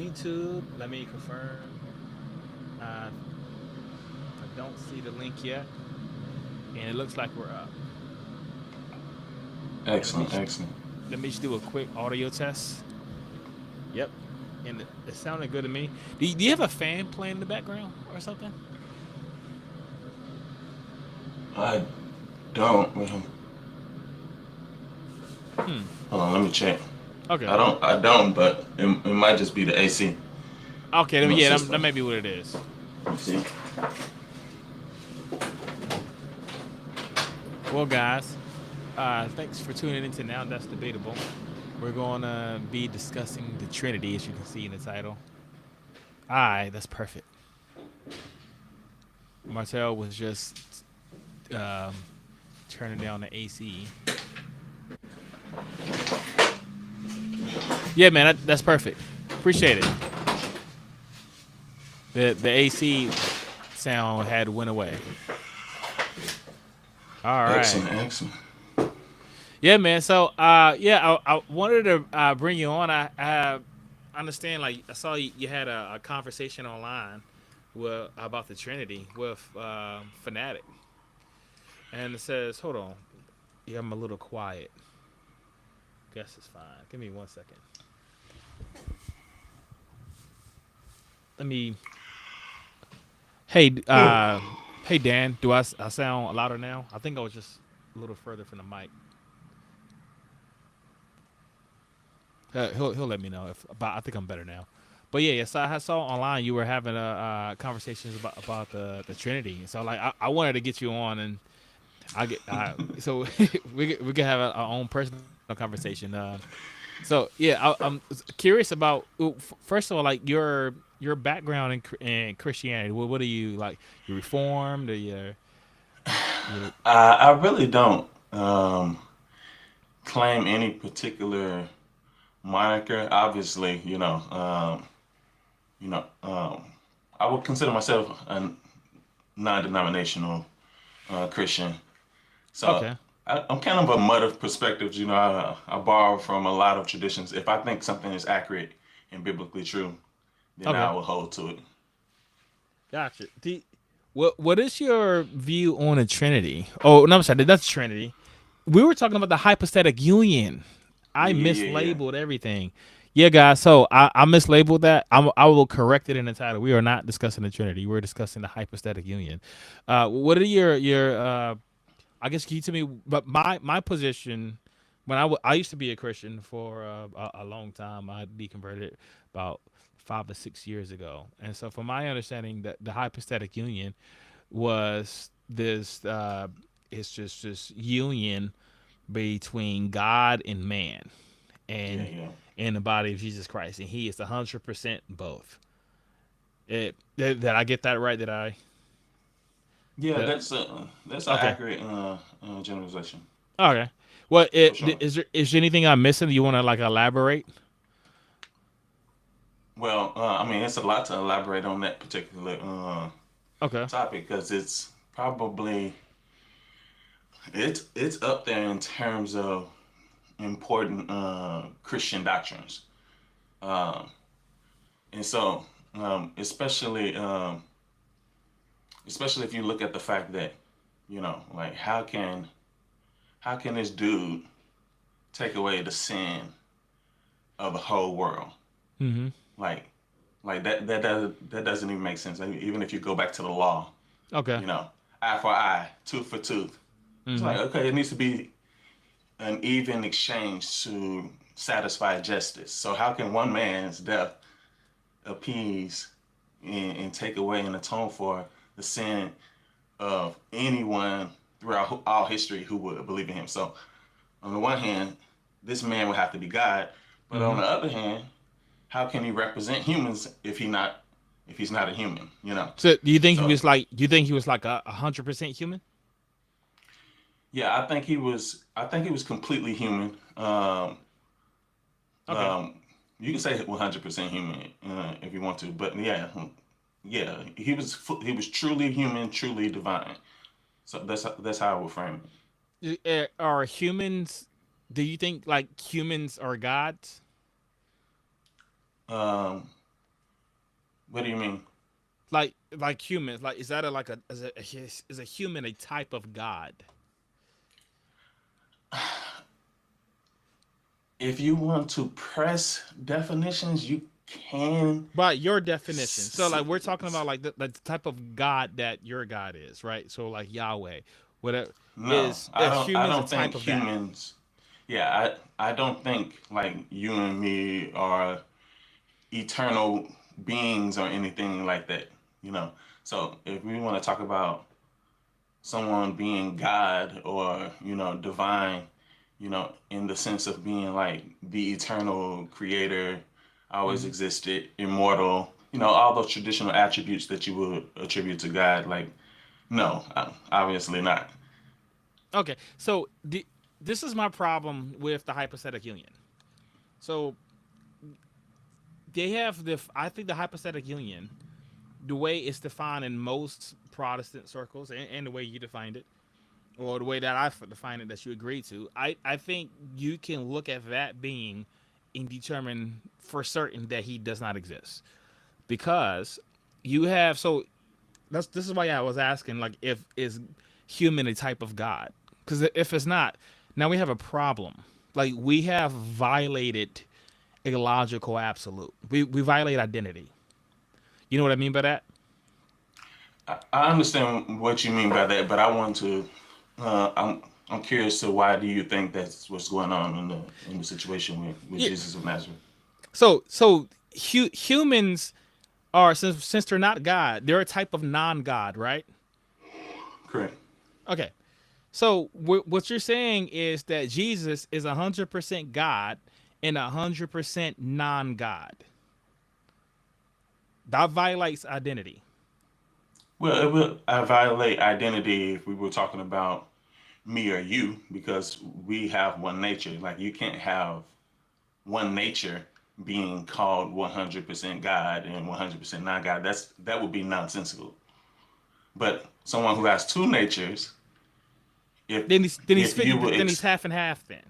YouTube. Let me confirm. I don't see the link yet, and it looks like we're up. And Excellent, excellent. let me just do a quick audio test. Yep, and it sounded good to me. Do you have a fan playing in the background or something? I don't. Hmm. Hold on, let me check. Okay. I don't, but it might just be the AC Okay. in my Yeah, that system. may be what it is. Let me see. Well, guys, thanks for tuning into Now That's Debatable. We're going to be discussing the Trinity, as you can see in the title. Aye, that's perfect. Martel was just um, turning down the AC. Yeah, man, that's perfect. Appreciate it. The AC sound had went away. All right. Excellent, excellent. Yeah, man. So, yeah, I wanted to bring you on. I understand, like, I saw you had a conversation online about the Trinity with Fanatic, and it says, "Hold on, yeah, I'm a little quiet. Guess it's fine. Give me 1 second. Let me. Hey, hey, Dan. Do I sound louder now? I think I was just a little further from the mic. He'll let me know if. But I think I'm better now. But yeah, yes, I saw online you were having conversations about the Trinity. So like I wanted to get you on and I get so we can have our own personal conversation. So yeah, I'm curious about first of all, like your background in Christianity. What are you like? You Reformed or you I really don't claim any particular moniker. Obviously, you know, um, I would consider myself a non-denominational Christian. So okay? I'm kind of a mud of perspectives. I borrow from a lot of traditions. If I think something is accurate and biblically true, then I Okay, will hold to it. gotcha. What is your view on a Trinity? Oh no, I'm sorry, that's Trinity. We were talking about the hypostatic union. I Yeah, yeah, yeah, yeah. mislabeled everything. Yeah, guys. So I mislabeled that. I will correct it in the title. We are not discussing the Trinity. We're discussing the hypostatic union. What are your? I guess can you tell me? But my position when I used to be a Christian for a long time. I deconverted about 5 or 6 years ago, and so from my understanding, that the hypostatic union was this. It's just this union between God and man, Yeah, and yeah. in the body of Jesus Christ, and He is 100% both. That I get that right? That I Yeah, that that's an okay? accurate generalization Okay. Well, for sure. is there anything I'm missing? You want to like elaborate? Well, I mean, it's a lot to elaborate on that particular Okay. topic because it's probably it's up there in terms of important Christian doctrines, um, and so especially if you look at the fact that like how can this dude take away the sin of the whole world? Mm-hmm. Like that doesn't even make sense. I mean, even if you go back to the law, Okay. you know, eye for eye, tooth for tooth. It's Mm-hmm. like okay, it needs to be an even exchange to satisfy justice. So how can one man's death appease and take away and atone for the sin of anyone throughout all history who would believe in him? So on the one hand, this man would have to be God, but on Mm-hmm. the other hand, how can he represent humans if he's not a human? So, do you think he So was like? Do you think he was like 100% human? yeah, I think he was completely human. Okay. You can say 100% human if you want to, but yeah, he was truly human, truly divine. So that's how I would frame it. Are humans? Do you think like humans are gods? Um, What do you mean? Like humans, like is that a like a is a human a type of God? If you want to press definitions, you can. By your definition. So s- like we're talking about like the type of God that your God is, right? So like Yahweh, whatever No, is I don't. I humans a don't type think of that? humans. Yeah, I don't think like you and me are eternal beings or anything like that. You know. So if we want to talk about someone being God or divine, in the sense of being like the eternal creator, always Hmm. existed, immortal, all those traditional attributes that you would attribute to God. Like, no, obviously not. Okay, so this is my problem with the hypostatic union. So they have the I think the hypostatic union, the way it's defined in most Protestant circles, and the way you defined it, or the way that I define it that you agree to, I think you can look at that being and determine for certain that he does not exist because you have this is why I was asking like if is human a type of God, because if it's not, now we have a problem. Like we have violated a logical absolute. We violate identity. You know what I mean by that? I understand what you mean by that, but I want to. I'm curious to why do you think that's what's going on in the situation with Yeah. Jesus of Nazareth? So humans are since they're not God, they're a type of non-God, right? Correct. Okay. So what you're saying is that Jesus is 100% God and 100% non-God. That violates identity. Well, it would violate identity if we were talking about me or you because we have one nature. Like you can't have one nature being called 100% God and 100% not God. That would be nonsensical. But someone who has two natures, if Then he's if 50. you Then he's half and half. Then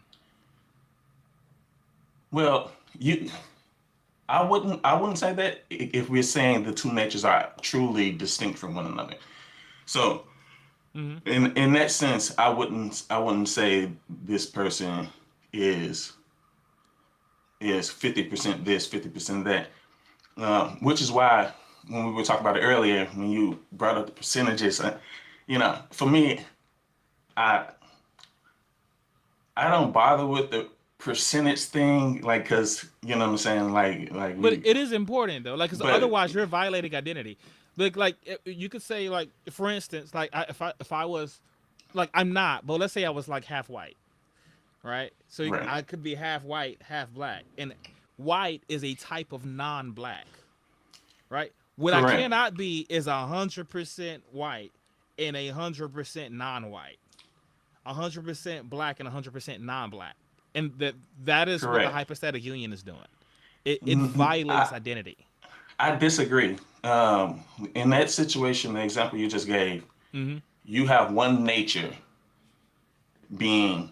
well, you I wouldn't say that if we're saying the two natures are truly distinct from one another. So mm-hmm. in that sense, I wouldn't say this person is is 50% this, 50% that. Which is why when we were talking about it earlier, when you brought up the percentages, for me, I I don't bother with the percentage thing, like, cause you know what I'm saying, like But we, it is important though, like, because but otherwise you're violating identity. Like you could say, like, for instance, like if I was, like, I'm not, but let's say I was like half white, right? So right, I could be half white, half black, and white is a type of non-black, right? What I correct, cannot be is 100% white and 100% non-white, 100% black and 100% non-black, and that is what the correct. hypostatic union is doing. It violates I identity. I disagree. In that situation, the example you just gave, Mm-hmm. you have one nature being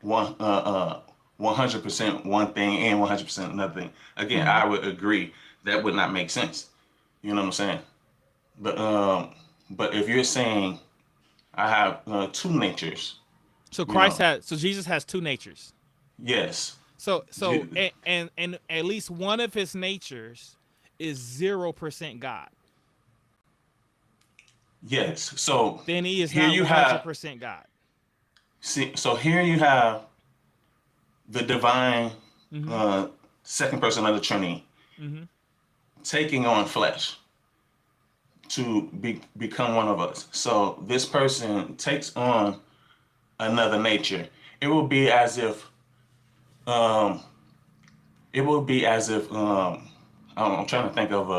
one 100% one thing and 100% another thing. Again, Mm-hmm. I would agree that would not make sense. You know what I'm saying? But if you're saying I have two natures, So you know, Jesus has two natures. yes, So and at least one of his natures is 0% God. yes. So Then he is here not you have 100% God. see. So here you have the divine Mm-hmm. uh, second person of the Trinity Mm-hmm. taking on flesh to become one of us. So this person takes on another nature. It will be as if um, it will be as if I'm trying to think of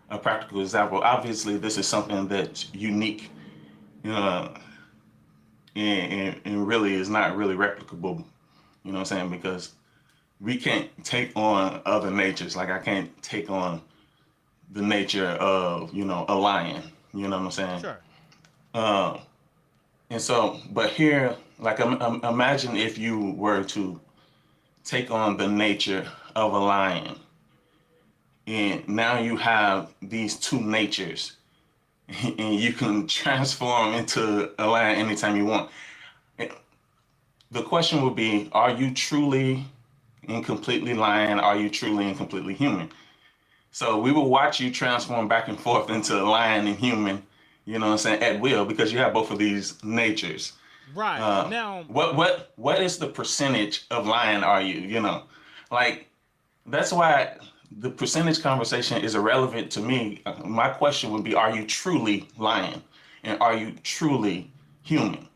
a practical example. Obviously, this is something that's unique uh, and really is not really replicable. You know what I'm saying? Because we can't take on other natures. Like I can't take on the nature of a lion. You know what I'm saying? Sure. Uh, and so, but here, like imagine if you were to take on the nature of a lion and now you have these two natures, and you can transform into a lion anytime you want. The question would be, are you truly and completely lion? Are you truly and completely human? So we will watch you transform back and forth into lion and human, you know what I'm saying, at will, because you have both of these natures. Right. Uh, Now, what is the percentage of lion are you? You know, like that's why the percentage conversation is irrelevant to me. My question would be, are you truly lion, and are you truly human?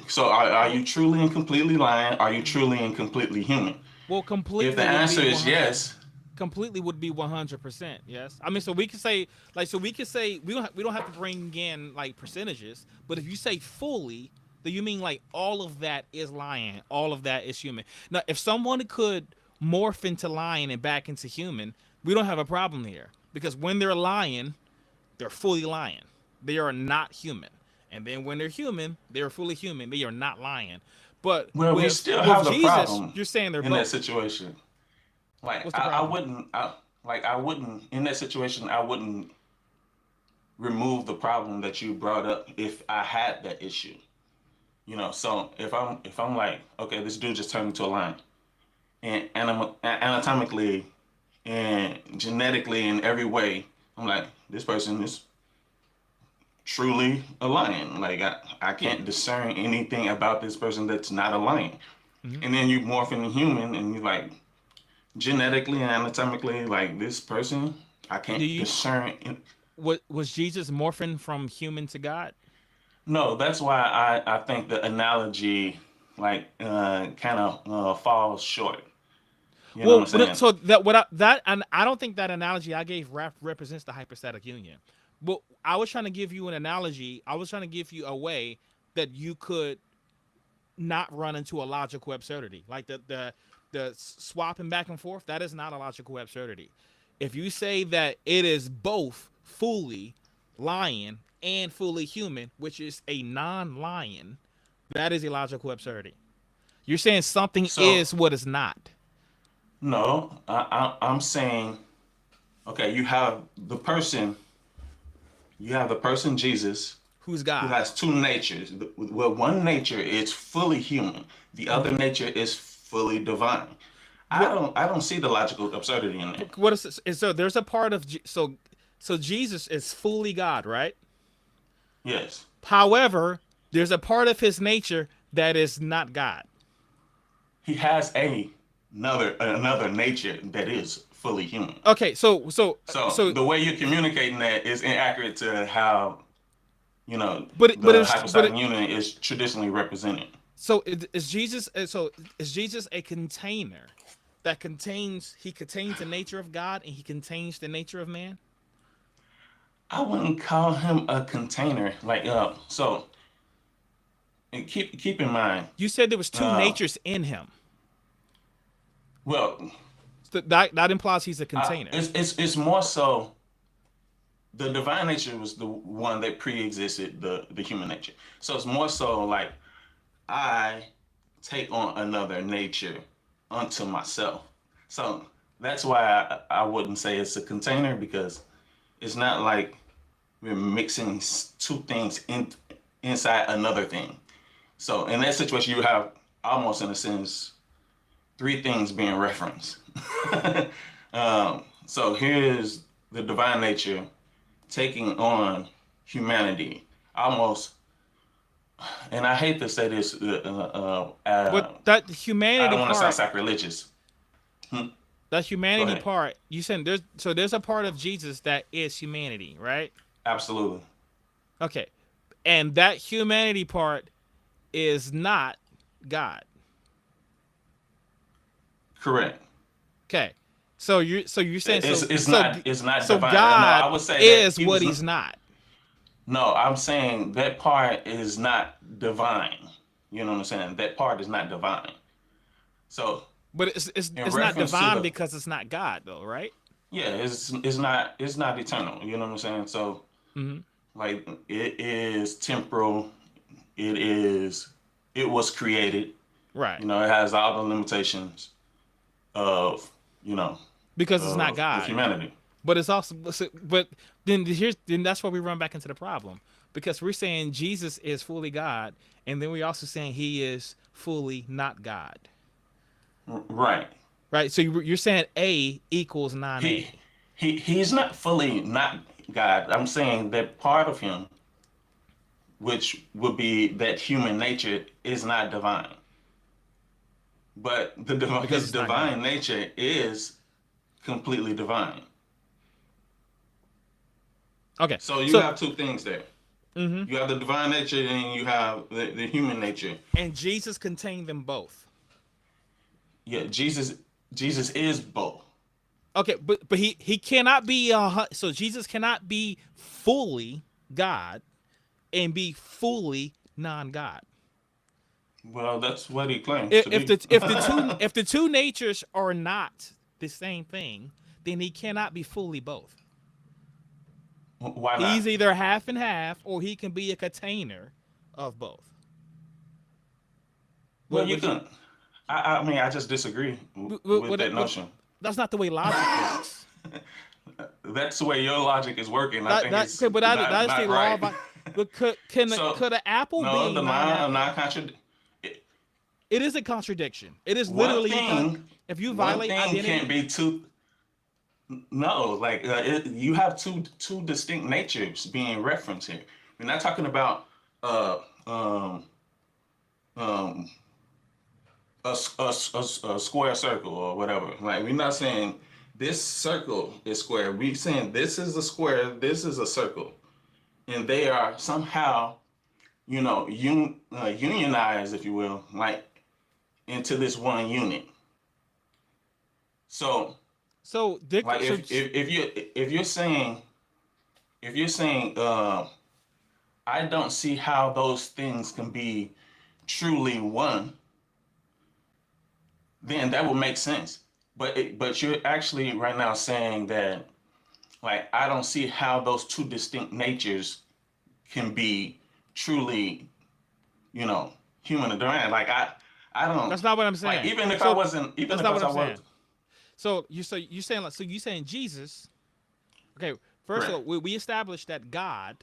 So are well, you truly and completely lion? Are you mhm. truly and completely human? Well, If the completely would be answer is 100. yes, Completely would be 100%. Yes, I mean, so we could say, like, so we could say we don't have to bring in like percentages, but if you say fully, then you mean like all of that is lion, all of that is human. Now, if someone could morph into lion and back into human, we don't have a problem here, because when they're lion, they're fully lion. They are not human. And then when they're human, they're fully human. They are not lion. But well, we still with have the Jesus, problem you're saying they're in that both. situation. Like What's the problem? I wouldn't in that situation. I wouldn't remove the problem that you brought up if I had that issue. You know, so if I'm like, okay, this dude just turned into a lion, and anatomically and genetically in every way, I'm like, this person is truly a lion. Like I Yeah. can't discern anything about this person that's not a lion. Hmm. And then you morph into human, and you like genetically and anatomically, like this person, I Do can't you discern. what was Jesus morphing from human to God? No, that's why I think the analogy like kind of falls short. You know what Well, I'm saying? so that what I, that and I don't think that analogy I gave represents the hypostatic union. But I was trying to give you an analogy. I was trying to give you a way that you could not run into a logical absurdity, like the swapping back and forth. That is not a logical absurdity. If you say that it is both fully lion and fully human, which is a non-lion, that is a logical absurdity. You're saying something So is what is not. no, I'm saying okay. You have the person Jesus Who's who God? has two natures. Well, one nature is fully human. The other Mm-hmm. nature is fully divine. I What don't I don't see the logical absurdity in that. what is so there's a part of so Jesus is fully God, right? Yes. However, there's a part of his nature that is not God. He has another nature that is fully human. Okay, So so the way you're communicating that is inaccurate to how but the it's but hypostatic union is traditionally represented. so is Jesus so is Jesus a container that contains he contains the nature of God and he contains the nature of man? I wouldn't call him a container. Like and keep in mind, You said there was two uh, natures in him. well, So that implies he's a container. it's more so the divine nature was the one that pre-existed the human nature. So it's more so like I take on another nature unto myself. So that's why I wouldn't say it's a container because it's not like we're mixing two things inside another thing. So in that situation, you have almost in a sense three things being referenced. So here's the divine nature taking on humanity, almost. And I hate to say this. But that I humanity don't want to sound part, sacrilegious. Hmm, that Go humanity ahead. part, you said there's a part of Jesus that is humanity, right? Absolutely Okay. And that humanity part is not God. correct. Okay. So you're saying It's so it's not it's not so divine. No, I God would say that is he what was. he's not. No, I'm saying that part is not divine. You know what I'm saying? That part is not divine. So But in it's not reference to divine the because it's not God though, right? yeah, it's not eternal. You know what I'm saying? So Mhm. like it is temporal. It was created. Right. It has all the limitations of you know because it's not of God. humanity. But it's also, but then that's where we run back into the problem, because we're saying Jesus is fully God, and then we're also saying he is fully not God, Right. right? So you're saying A equals non He A. he's not fully not God. I'm saying that part of him, which would be that human nature, is not divine. But Because his it's not God. divine nature is completely divine. Okay, So you so have two things there. mm-hmm. You have the divine nature and you have the human nature. And Jesus contained them both. Yeah, Jesus is both. Okay, but he cannot be so Jesus cannot be fully God and be fully non-God. Well, that's what he claims to be. If the two natures are not the same thing, then he cannot be fully both. Why He's not? either half and half, or he can be a container of both. Well, What you would you? can. I mean, I just disagree with that notion. That's not the way logic works. That's the way your logic is working. I That think that it's okay, but that is the not law right. of. But So, could an apple no, be a the non-apple? non contradict. It is a contradiction. It is One literally thing, if you one violate thing can't identity. be two. No, like you have two distinct natures being referenced here. We're not talking about uh um um a square circle or whatever. Like we're not saying this circle is square. We're saying this is a square, this is a circle, and they are somehow, unionized, if you will, like into this one unit. So, So Dick, like so if you're saying I don't see how those things can be truly one, then that would make sense. But you're actually right now saying that, like, I don't see how those two distinct natures can be truly, you know, human and divine. Like I don't that's not what I'm like saying. even if I So wasn't even that's if not what I I'm saying. was So you saying like, so you saying Jesus? Okay, first of correct. all, we established that God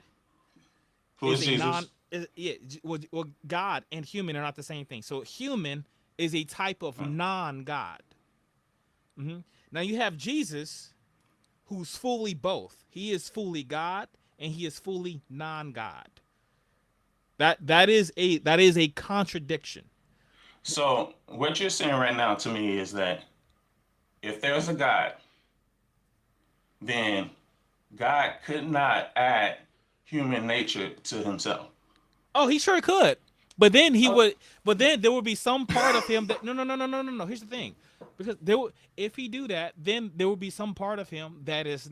Who is is a non. Jesus? Yeah, well, God and human are not the same thing. So human is a type of non-God. hmm Now you have Jesus, who's fully both. He is fully God and he is fully non-God. That is a contradiction. So what you're saying right now to me is that if there's a God, then God could not add human nature to himself. Oh, he sure could. But then he Oh, would. But then there would be some part of him that no. Here's the thing, because if he do that, then there would be some part of him that is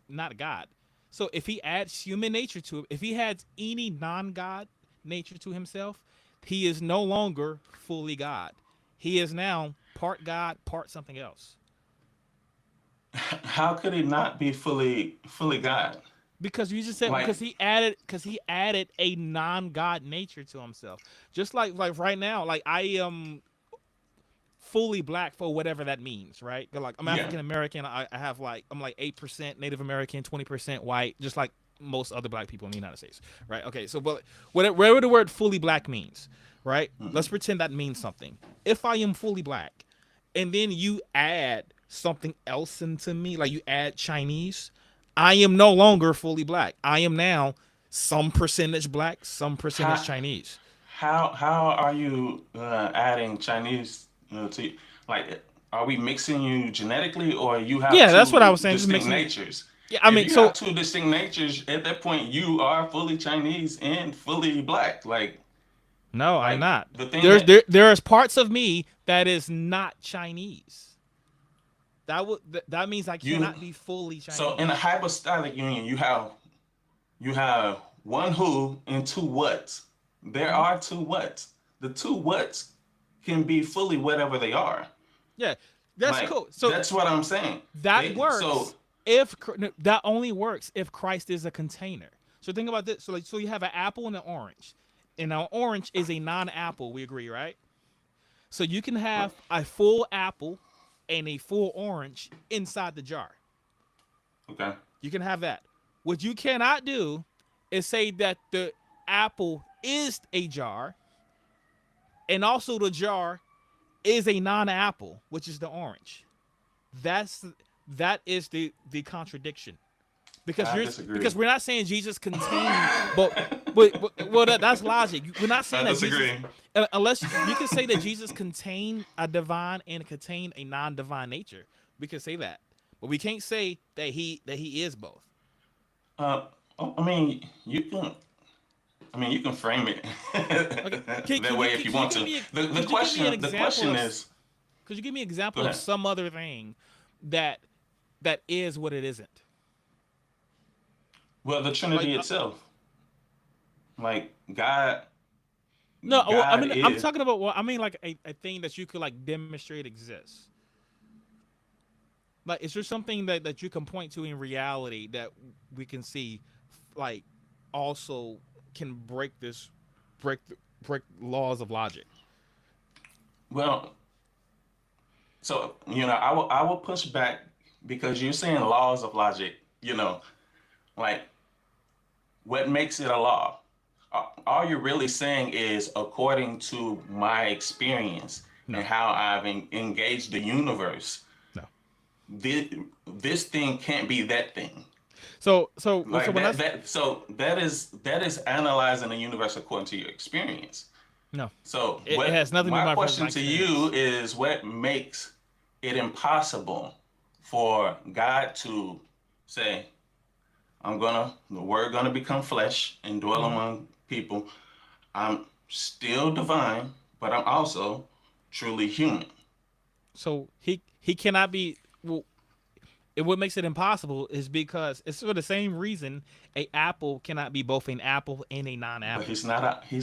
not God. So if he adds human nature to it, if he adds any non-God nature to himself, he is no longer fully God. He is now part God, part something else. how could he not be fully God? Because you just said Like, because he added a non-God nature to himself. Just like right now, like I am fully black for whatever that means, right? Like I'm yeah. African American. I have like I'm like 8% Native American, 20% white, just like most other black people in the United States, right? Okay, so but whatever the word fully black means, right? Let's Mhm. pretend that means something. If I am fully black, and then you add something else into me, like you add Chinese, I am no longer fully black. I am now some percentage black, some percentage How Chinese. how are you adding Chinese to like? Are we mixing you genetically, or you have Yeah, that's what I was two saying. Just distinct mixing. natures? Yeah, I If mean, you have so two distinct natures, at that point you are fully Chinese and fully black. no, I'm Like not. the thing that There's parts of me that is not Chinese. That means I you cannot be fully so in a Chinese. hypostatic union you have one who and two whats. There hmm are two whats. The two whats can be fully whatever they are. Yeah, that's Like cool. So that's what I'm saying. that They so works if no, that only works if Christ is a container. So think about this. So you have an apple and an orange, and an orange is a non-apple. We agree, right? So you can have a full apple and a full orange inside the jar. Okay. You can have that. What you cannot do is say that the apple is a jar and also the jar is a non-apple, which is the orange. That's that is the contradiction. Because I you're disagree. because we're not saying Jesus contained, but well that's logic. We're not saying I that Jesus disagree. unless you can say that Jesus contained a divine and contained a non-divine nature. We can say that, but we can't say that he is both. Uh, I mean, you can. I mean, you can frame it Okay, that way if you can you want give to. me The could you give me an question the example question of is. could you give me an Go example of ahead. some other thing that that is what it isn't? Well, the Like Trinity itself, like God, no, well, I God mean I'm is. talking about well, I mean like a thing that you could like demonstrate exists. Like, is there something that you can point to in reality that we can see, like, also can break break laws of logic? Well, so I will push back because you're saying laws of logic. Like what makes it a law? All you're really saying is according to my experience and No, how I've engaged the universe. no. This, this thing can't be that thing. So Like when that that's that so that is analyzing the universe according to your experience. no, So it what has nothing to do my with my question to you experience. is what makes it impossible for God to say, the word gonna become flesh and dwell Hmm. among people. I'm still divine, but I'm also truly human. So he cannot be. Well, what makes it impossible is because it's for the same reason a apple cannot be both an apple and a But non-apple. he's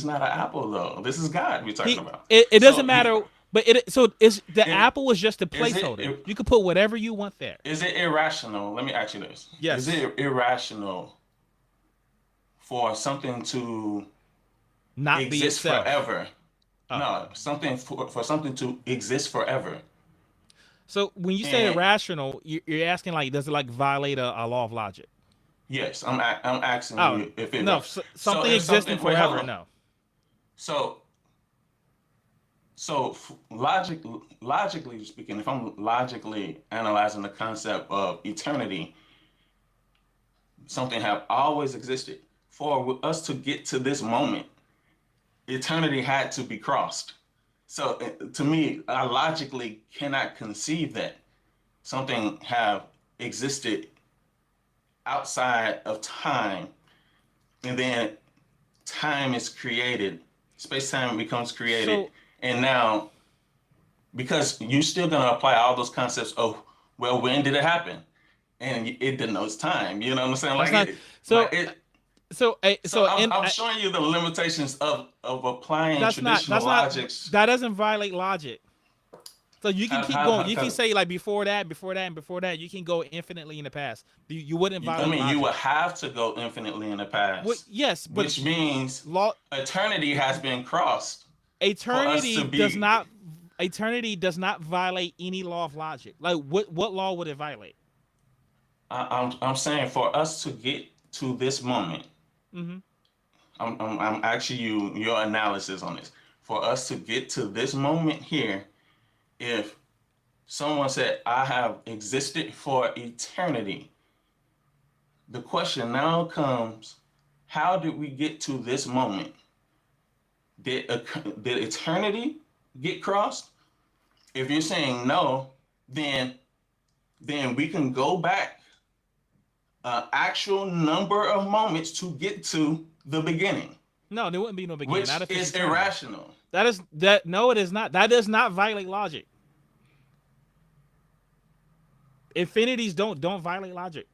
not an apple though. This is God we're talking He about. it doesn't So matter, but it so it's the is, apple is just a is it placeholder. You can put whatever you want there. is it irrational? Let me ask you this: Is Yes, it irrational for something to not be exist itself. forever? Oh, No, for something to exist forever. so when you say And irrational, you're asking like, does it like violate a law of logic? yes, I'm asking Oh you if it no, right. So something if existing something wait, hold forever. on. No, So so logically speaking, if I'm logically analyzing the concept of eternity, something have always existed. For us to get to this moment, eternity had to be crossed. So to me, I logically cannot conceive that something have existed outside of time, and then time is created, space time becomes created, so and now because you're still gonna apply all those concepts of, well, when did it happen? And it denotes time. You know what I'm saying? that's Like not it, so like it. So so I'm and I'm showing you the limitations of applying traditional that's not logics. that doesn't violate logic. So you can keep going. You can Because say like before that, before that, and before that. You can go infinitely in the past. You wouldn't I violate mean, you logic. will have to go infinitely in the past, Yes, but which means law eternity has been crossed for us to eternity does be. not violate any law of logic. Like what law would it violate? I'm saying for us to get to this moment, Mm-hmm. I'm asking you your analysis on this. For us to get to this moment here, if someone said, I have existed for eternity, the question now comes, how did we get to this moment? Did eternity get crossed? If you're saying no, then we can go back an actual number of moments to get to the beginning, No, there wouldn't be no beginning. Not which if it's is eternal. irrational. That is that. No, it is not. That does not violate logic. Infinities don't violate logic.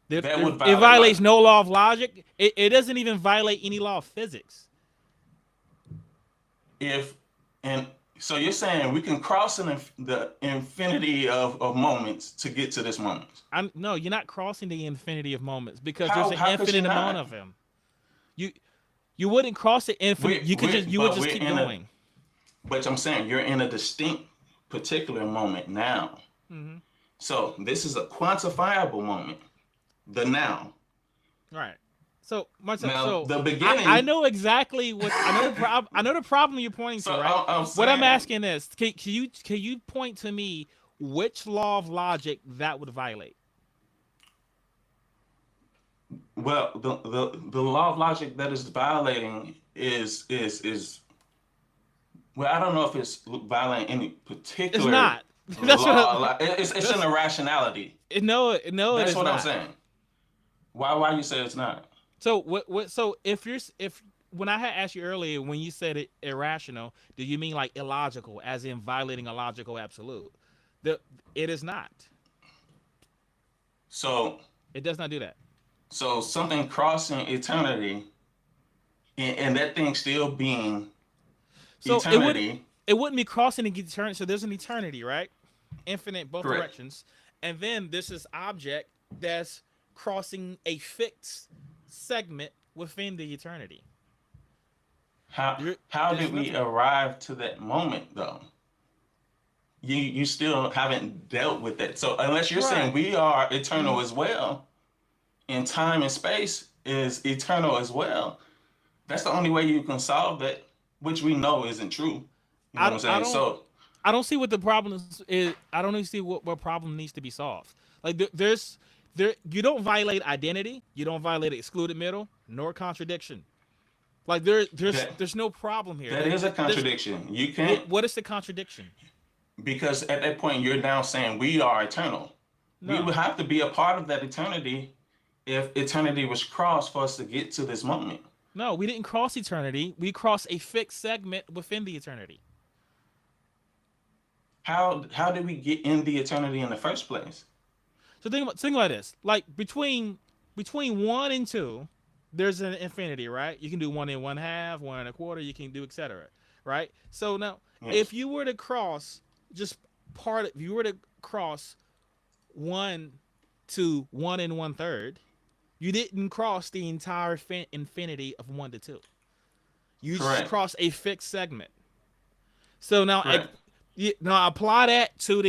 That would It violate violates logic. no law of logic. It doesn't even violate any law of physics. If and so you're saying we can cross the infinity of moments to get to this moment. No, you're not crossing the infinity of moments because there's How an how could you infinite amount not? of them. You you wouldn't cross the infinite. We You we would but just we're keep in a going. but I'm saying you're in a distinct particular moment now. Mm-hmm. So this is a quantifiable moment, the now. Right. So Marcel, Now so the I beginning. know exactly what I know the problem. I know the problem you're pointing So to, right? I'm What I'm saying, asking is, can you point to me which law of logic that would violate? well, the law of logic that is violating is well, I don't know if it's violating any It's particular not. That's what. law. It's an That's irrationality. no, it That's is what I'm not. saying. Why you say it's not? So what? So if when I had asked you earlier when you said it irrational, do you mean like illogical, as in violating a logical absolute? The it is not. So It does not do that. something crossing eternity, and that thing still being So eternity. it wouldn't be crossing an eternity. So there's an eternity, right? Infinite both Correct. directions, and then this is object that's crossing a fixed segment within the eternity. How There, how there's did we nothing. arrive to that moment though? You still haven't dealt with that. So unless you're saying Right. we are eternal Mm-hmm. as well, and time and space is eternal as well, that's the only way you can solve that, which we know isn't true. You know what I'm I saying? don't So I don't see what the problem is. I don't see what problem needs to be solved. Like there you don't violate identity, you don't violate excluded middle, nor contradiction. Like that there's no problem here. that is a There's contradiction. You can't, what is the contradiction? because at that point you're now saying we are eternal. We would No. have to be a part of that eternity if eternity was crossed for us to get to this moment. No, we didn't cross eternity. We crossed a fixed segment within the eternity. How did we get in the eternity in the first place? So think about this. Like between one and two, there's an infinity, right? You can do one and one half, one and a quarter. You can do etc. Right. So now, if Yes. you were to cross just if you were to cross one to one and one third, you didn't cross the entire infinity of one to two. You just Correct. cross a fixed segment. So now, Correct. now apply that to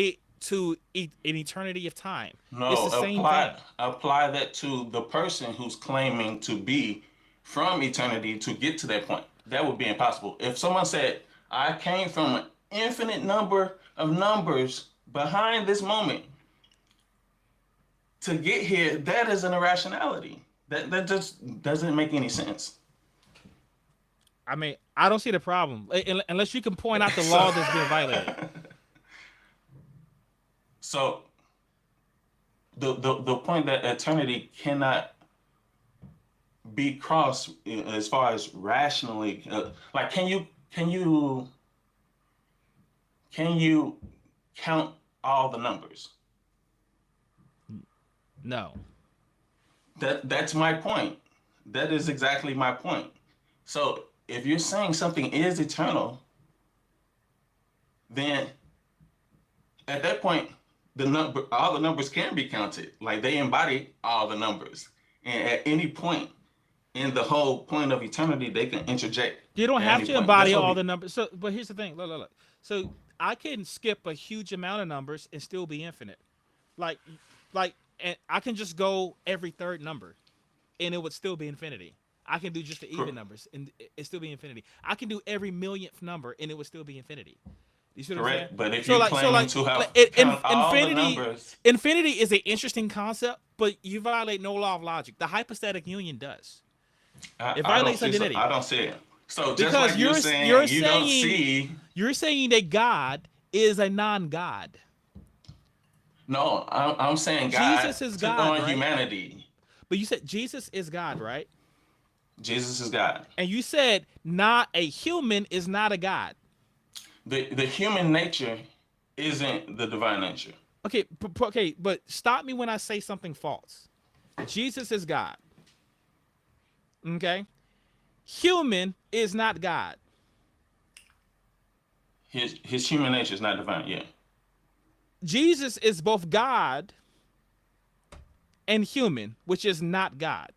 an eternity of time. It's No, the same thing. apply that to the person who's claiming to be from eternity to get to that point. That would be impossible. If someone said, I came from an infinite number of numbers behind this moment to get here, that is an irrationality. That just doesn't make any sense. I mean, I don't see the problem unless you can point out the So law that's being violated. so the point that eternity cannot be crossed as far as rationally, like can you count all the numbers? No, That's my point. That is exactly my point. So if you're saying something is eternal, then at that point all the numbers can be counted. Like they embody all the numbers. And at any point in the whole point of eternity, they can interject you don't at have any to point. That's embody what all we the numbers. So, but here's the thing. Look. So I can skip a huge amount of numbers and still be infinite. Like, and I can just go every third number, and it would still be infinity. I can do just the even numbers, and it still be infinity. I can do every millionth number, and it would still be infinity. You see what I'm saying? correct. But if So you're like, claiming to have count all the infinity, numbers, infinity is an interesting concept, but you violate no law of logic. The hypostatic union does. It I don't violates see so. identity I don't see it. So just because like you're you're saying, you don't saying see. you're saying that God is a non-God. No, I'm saying God Jesus is took God, on right? humanity. But you said Jesus is God, right? Jesus is God. And you said not a human is not a God. The human nature isn't the divine nature. Okay, okay, but stop me when I say something false. Jesus is God. Okay? Human is not God. His human nature is not divine. Yeah. Jesus is both God and human, which is not God.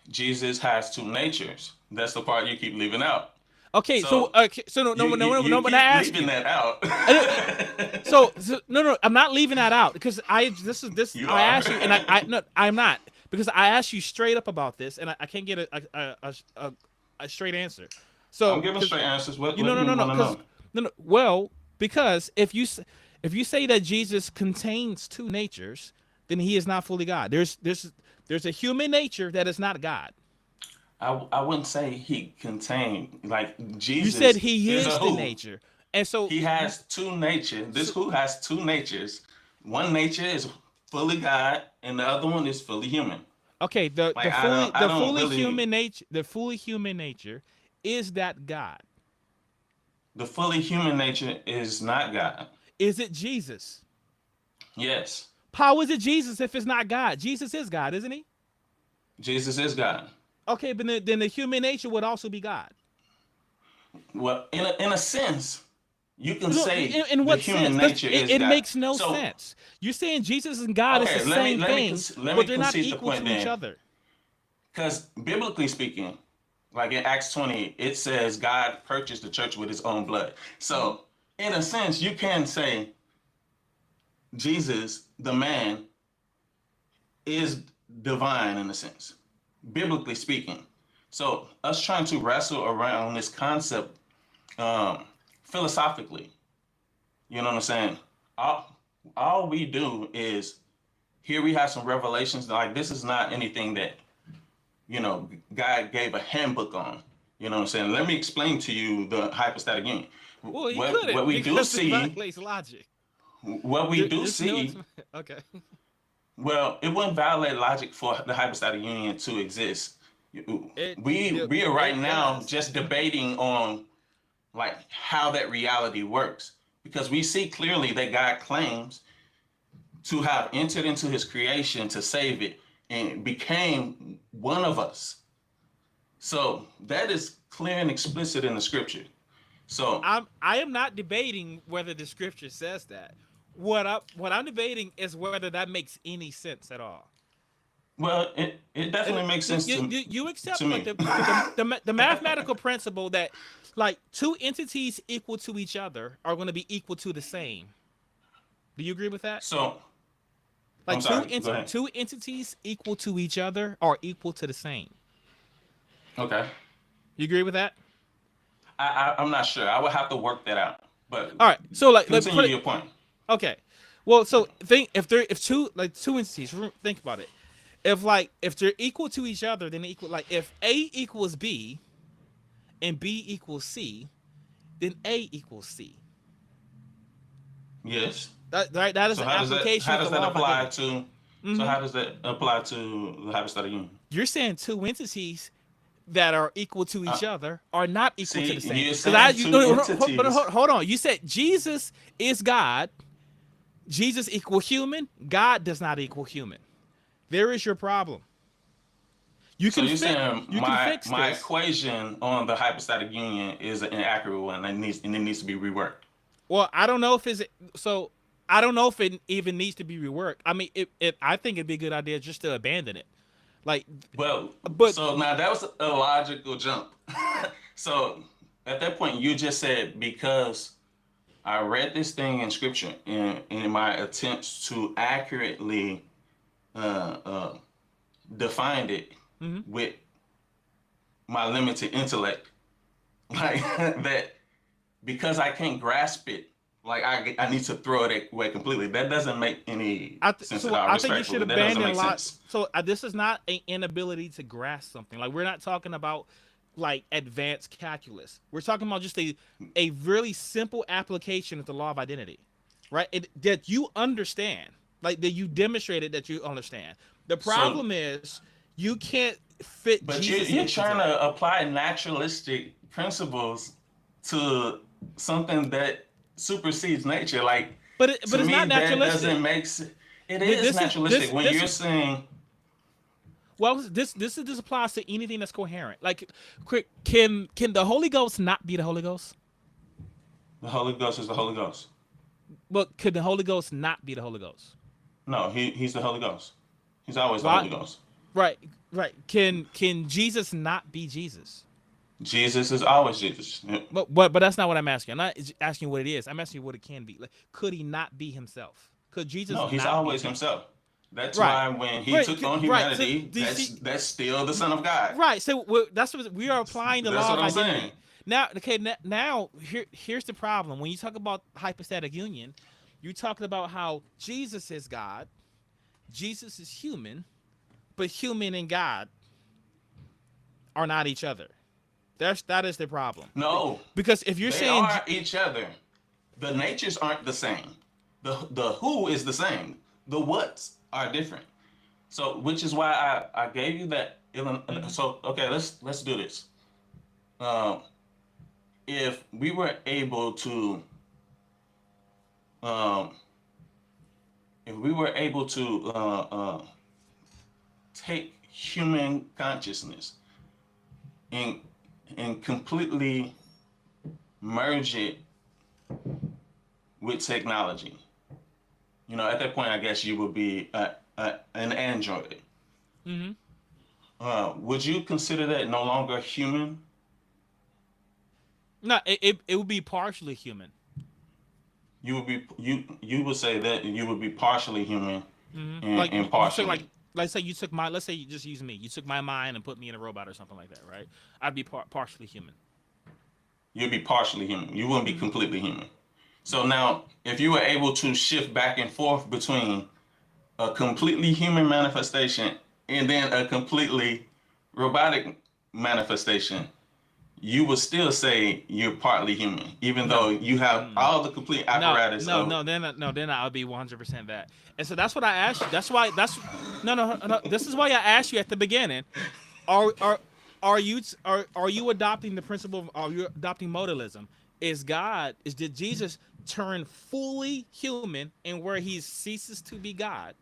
Jesus has two natures. That's the part you keep leaving out. Okay, so So so no, no, you no, you, no, you no. When I keep ask leaving you, that out. I so no, no, I'm not leaving that out because I this is this You I are. asked you and I no, I'm not because I asked you straight up about this and I can't get a straight answer. I'm So giving because straight answers. What you what no do no no you no want to because know? no no well because if you say that Jesus contains two natures, then he is not fully God. There's a human nature that is not God. I wouldn't say he contained like You said Jesus he is a is the who. nature, and so, He has two natures. This so who has two natures. One nature is fully God, and the other one is fully human. okay, Like I the don't fully really. human nature, the fully human nature is that God. The fully human nature is not God. Is it Jesus? Yes, How is it Jesus if it's not God? Jesus is God, isn't he? Jesus is God. Okay, but then the human nature would also be God. Well, in a sense, you can No, say in the what sense? human Does nature it, is it God. makes no So sense. You're saying Jesus and God is the okay, let me same let me thing, let but me they're not concede the equal point to each then, other. because biblically speaking, like in Acts 20, it says God purchased the church with His own blood. Mm-hmm. So in a sense, you can say Jesus, the man, is divine in a sense, biblically speaking. So us trying to wrestle around this concept um, philosophically, you know what I'm saying? All, all we do is here we have some revelations. Like this is not anything that God gave a handbook on. You know what I'm saying? Let me explain to you the hypostatic union. Well, he What couldn't we do because it see, violates logic. what we do There's no see okay. Well, it wouldn't violate logic for the hypostatic union to exist. We are right It now does. just debating on like how that reality works because we see clearly that God claims to have entered into His creation to save it and became one of us. So that is clear and explicit in the scripture. So I am not debating whether the scripture says that. What I'm debating is whether that makes any sense at all. well, it And definitely makes sense you to accept like me. the mathematical principle that like two entities equal to each other are going to be equal to the same. Do you agree with that? So Like I'm sorry. Go ahead. two entities equal to each other are equal to the same. Okay. You agree with that? I'm not sure. I would have to work that out. But All right. So like continue put it your point. okay. Well, so think if two like two entities, think about it. If they're equal to each other, then equal like if A equals B and B equals C, then A equals C. Yes. That is So an application how of the does that law of apply identity. to so Hmm. how does that apply to the hypostatic union? You're saying two entities that are equal to Uh, each other are not equal to See, the same. you're Because I saying you two no, but entities. hold on. You said Jesus is God. Jesus equal human. God does not equal human. There is your problem. You So can you're fix saying you can fix my this. equation on the hypostatic union is an inaccurate one and it needs to be reworked. Well, I don't know if it's so. I don't know if it even needs to be reworked. I mean, I think it'd be a good idea just to abandon it. Like, Well, but so now that was a logical jump. So at that point, you just said because I read this thing in scripture in my attempts to accurately uh, uh, define it mhm. with my limited intellect, like that because I can't grasp it, like I need to throw it away completely. That doesn't make any sense at all. I think you should Respectfully, that doesn't abandon a make lot. sense. So this is not an inability to grasp something. Like we're not talking about like advanced calculus. We're talking about just a really simple application of the law of identity, right? That you understand, like that you demonstrated that you understand. The So, problem is you can't fit but Jesus you're into trying that. to apply naturalistic principles to something that supersedes nature. Like But to it's me, not that naturalistic. doesn't make sense. It is This is naturalistic when this you're saying well this applies to anything that's coherent. Like quick, can the Holy Ghost not be the Holy Ghost? the Holy Ghost is the Holy Ghost. But could the Holy Ghost not be the Holy Ghost? No, he's the Holy Ghost. He's always the Why? Holy Ghost. Right, right. Can Jesus not be Jesus? Jesus is always Jesus. But that's not what I'm asking. I'm not asking what it is. I'm asking what it can be. Like, could he not be himself? Could Jesus No, he's not be always him? himself. That's Right. why when he Right. took on Right. So humanity, do you see? that's still the Son of God. Right. So that's what we are applying the That's law what of I'm saying. identity. Now, okay. Now, here's the problem. When you talk about hypostatic union, you're talking about how Jesus is God, Jesus is human, but human and God are not each other. That is the problem. No, Because if you're they saying are each other. The natures aren't the same. The who is the same. The whats are different. So, which is why I gave you that. Mhm. So, okay, let's do this. Um, if we were able to, um, if we were able to take human consciousness and completely merge it with technology, at that point, I guess you would be an android. Mhm. Would you consider that no longer human? No, it would be partially human. You would say that you would be partially human Like and you took partially. like say you took my let's say you just use me. You took my mind and put me in a robot or something like that, right? I'd be partially human. You'd be partially human. You wouldn't be Hmm. completely human. So now, if you were able to shift back and forth between a completely human manifestation and then a completely robotic manifestation, you would still say you're partly human, even though No. you have Mm. all the complete No, apparatus no, of. no. Then I would be 100% that. And so that's what I asked you. That's why that's no, no, no. This is why I asked you at the beginning. Are are are you adopting the principle? Are you adopting modalism? Did Jesus turn fully human and where he ceases to be God,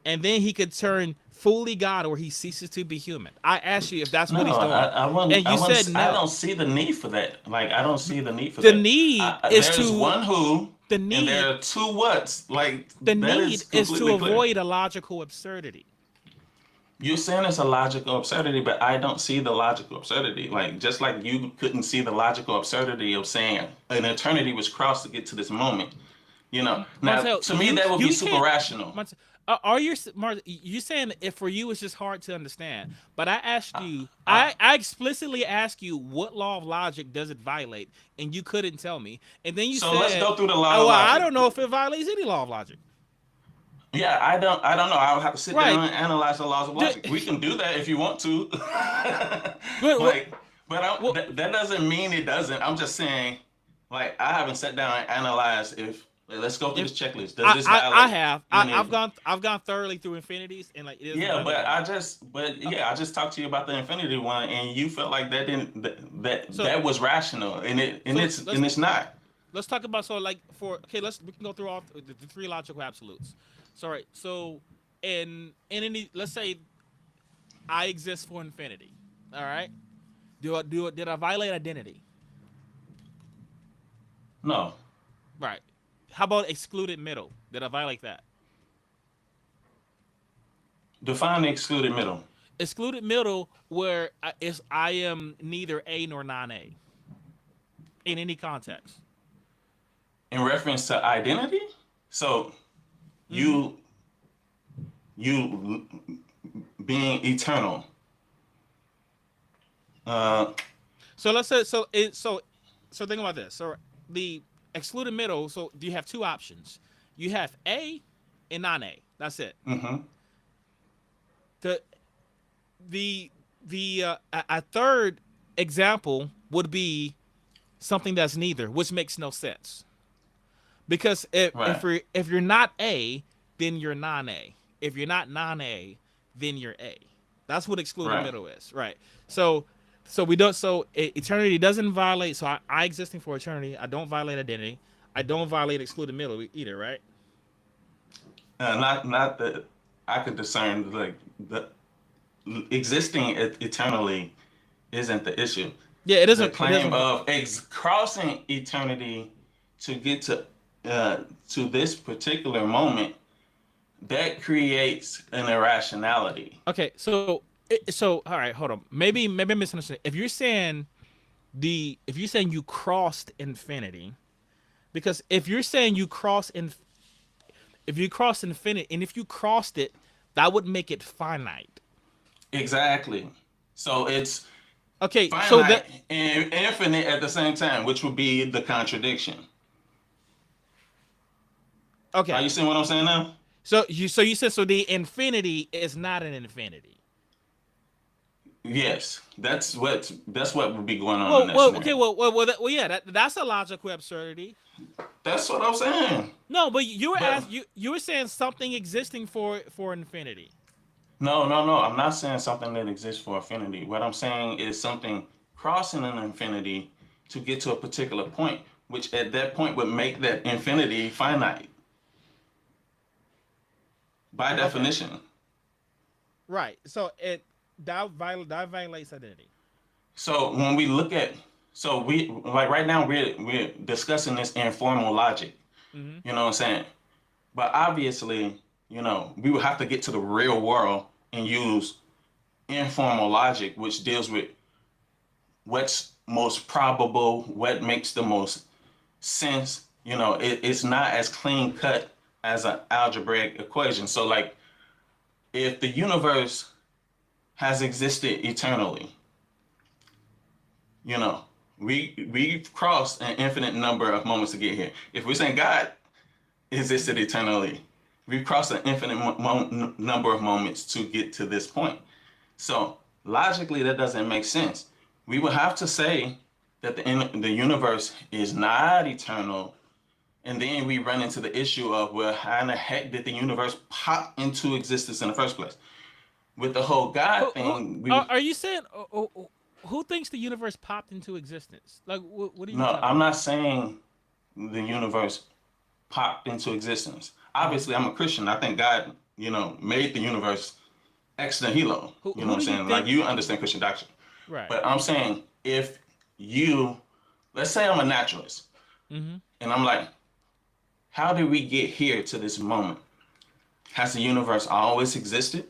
and then he could turn fully God or he ceases to be human? I asked you if that's what No, he's doing, I wouldn't. and you said I don't no. see the need for that. Like, I don't see the need for The that. need is There is to one who, the and need there are two whats. Like, the that is need is to completely clear. avoid a logical absurdity. You're saying it's a logical absurdity, but I don't see the logical absurdity. Like, just like you couldn't see the logical absurdity of saying an eternity was crossed to get to this moment. Now Marcel, to me that would be you super can't. rational. Marcel, you saying if for you it's just hard to understand? But I asked I, you, I, I explicitly asked you what law of logic does it violate, and you couldn't tell me. And then you so let's said, go through the law "Oh, of well, I logic. don't know if it violates any law of logic." Yeah, I don't know. I would have to sit Right? down and analyze the laws of The- logic. We can do that if you want to. But what? Like, but What? that doesn't mean it doesn't. I'm just saying, like, I haven't sat down and analyzed if. Like, let's go through If this checklist. Does this I violate have any? I've gone thoroughly through infinities and like it doesn't Yeah, violate any. Uh, yeah, I just talked to you about the infinity one, and you felt like that didn't so that was rational, and so it's not. let's talk about so like for okay we can go through all the three logical absolutes. So right, so in any let's say I exist for infinity. All right, did I violate identity? No, Right. How about excluded middle? Did I violate that? define the excluded middle Excluded middle where I am neither a nor non a in any context. in reference to identity. So Mm-hmm. you you being eternal. Uh, So let's say so think about this. So the excluded middle. So you have two options. You have A and non A. That's it. mm-hmm, The a third example would be something that's neither, which makes no sense. Because right, if you're not A, then you're non A. If you're not non A, then you're A. That's what excluded right. middle is, right? So we don't. So eternity doesn't violate. So I existing for eternity. I don't violate identity. I don't violate excluded middle either, right? Not that I could discern, like, the existing eternally isn't the issue. Yeah, it The doesn't. It claim doesn't. of crossing eternity to get to this particular moment, that creates an irrationality. Okay, so all right, hold on. Maybe I'm misunderstanding. If you're saying the if you're saying you crossed infinity, because if you're saying you cross in if you cross infinity, and if you crossed it, that would make it finite. Exactly. So it's Okay, so finite that and infinite at the same time, which would be the contradiction. Are okay. you seeing what I'm saying now? So you said so the infinity is not an infinity. Yes, that's what would be going on in Well, that well, okay, scenario. yeah, that's a logical absurdity. That's what I'm saying. No, but you were But you were saying something existing for infinity. no, no, no. I'm not saying something that exists for infinity. What I'm saying is something crossing an infinity to get to a particular point, which at that point would make that infinity finite by Okay, definition. right. So that violates identity. So when we look at, so we like right now we're discussing this informal logic. Mm-hmm. You know what I'm saying? But obviously, we would have to get to the real world and use informal logic, which deals with what's most probable, what makes the most sense. It's not as clean cut as an algebraic equation. So, like, if the universe has existed eternally, you know, we've crossed an infinite number of moments to get here. If we're saying God existed eternally, we've crossed an infinite number of moments to get to this point. So logically, that doesn't make sense. We would have to say that the universe is not eternal, and then we run into the issue of, well, how in the heck did the universe pop into existence in the first place? With the whole God Who thing, are you saying? Who thinks the universe popped into existence? Like, what are you no, talking I'm about? not saying the universe popped into existence. Mm-hmm. Obviously, I'm a Christian. I think God, made the universe ex nihilo. You know Who what I'm do you saying? Like, think? you understand Christian doctrine. Right. But I'm saying, if you, let's say I'm a naturalist, Mm-hmm. and I'm like, how did we get here to this moment? Has the universe always existed?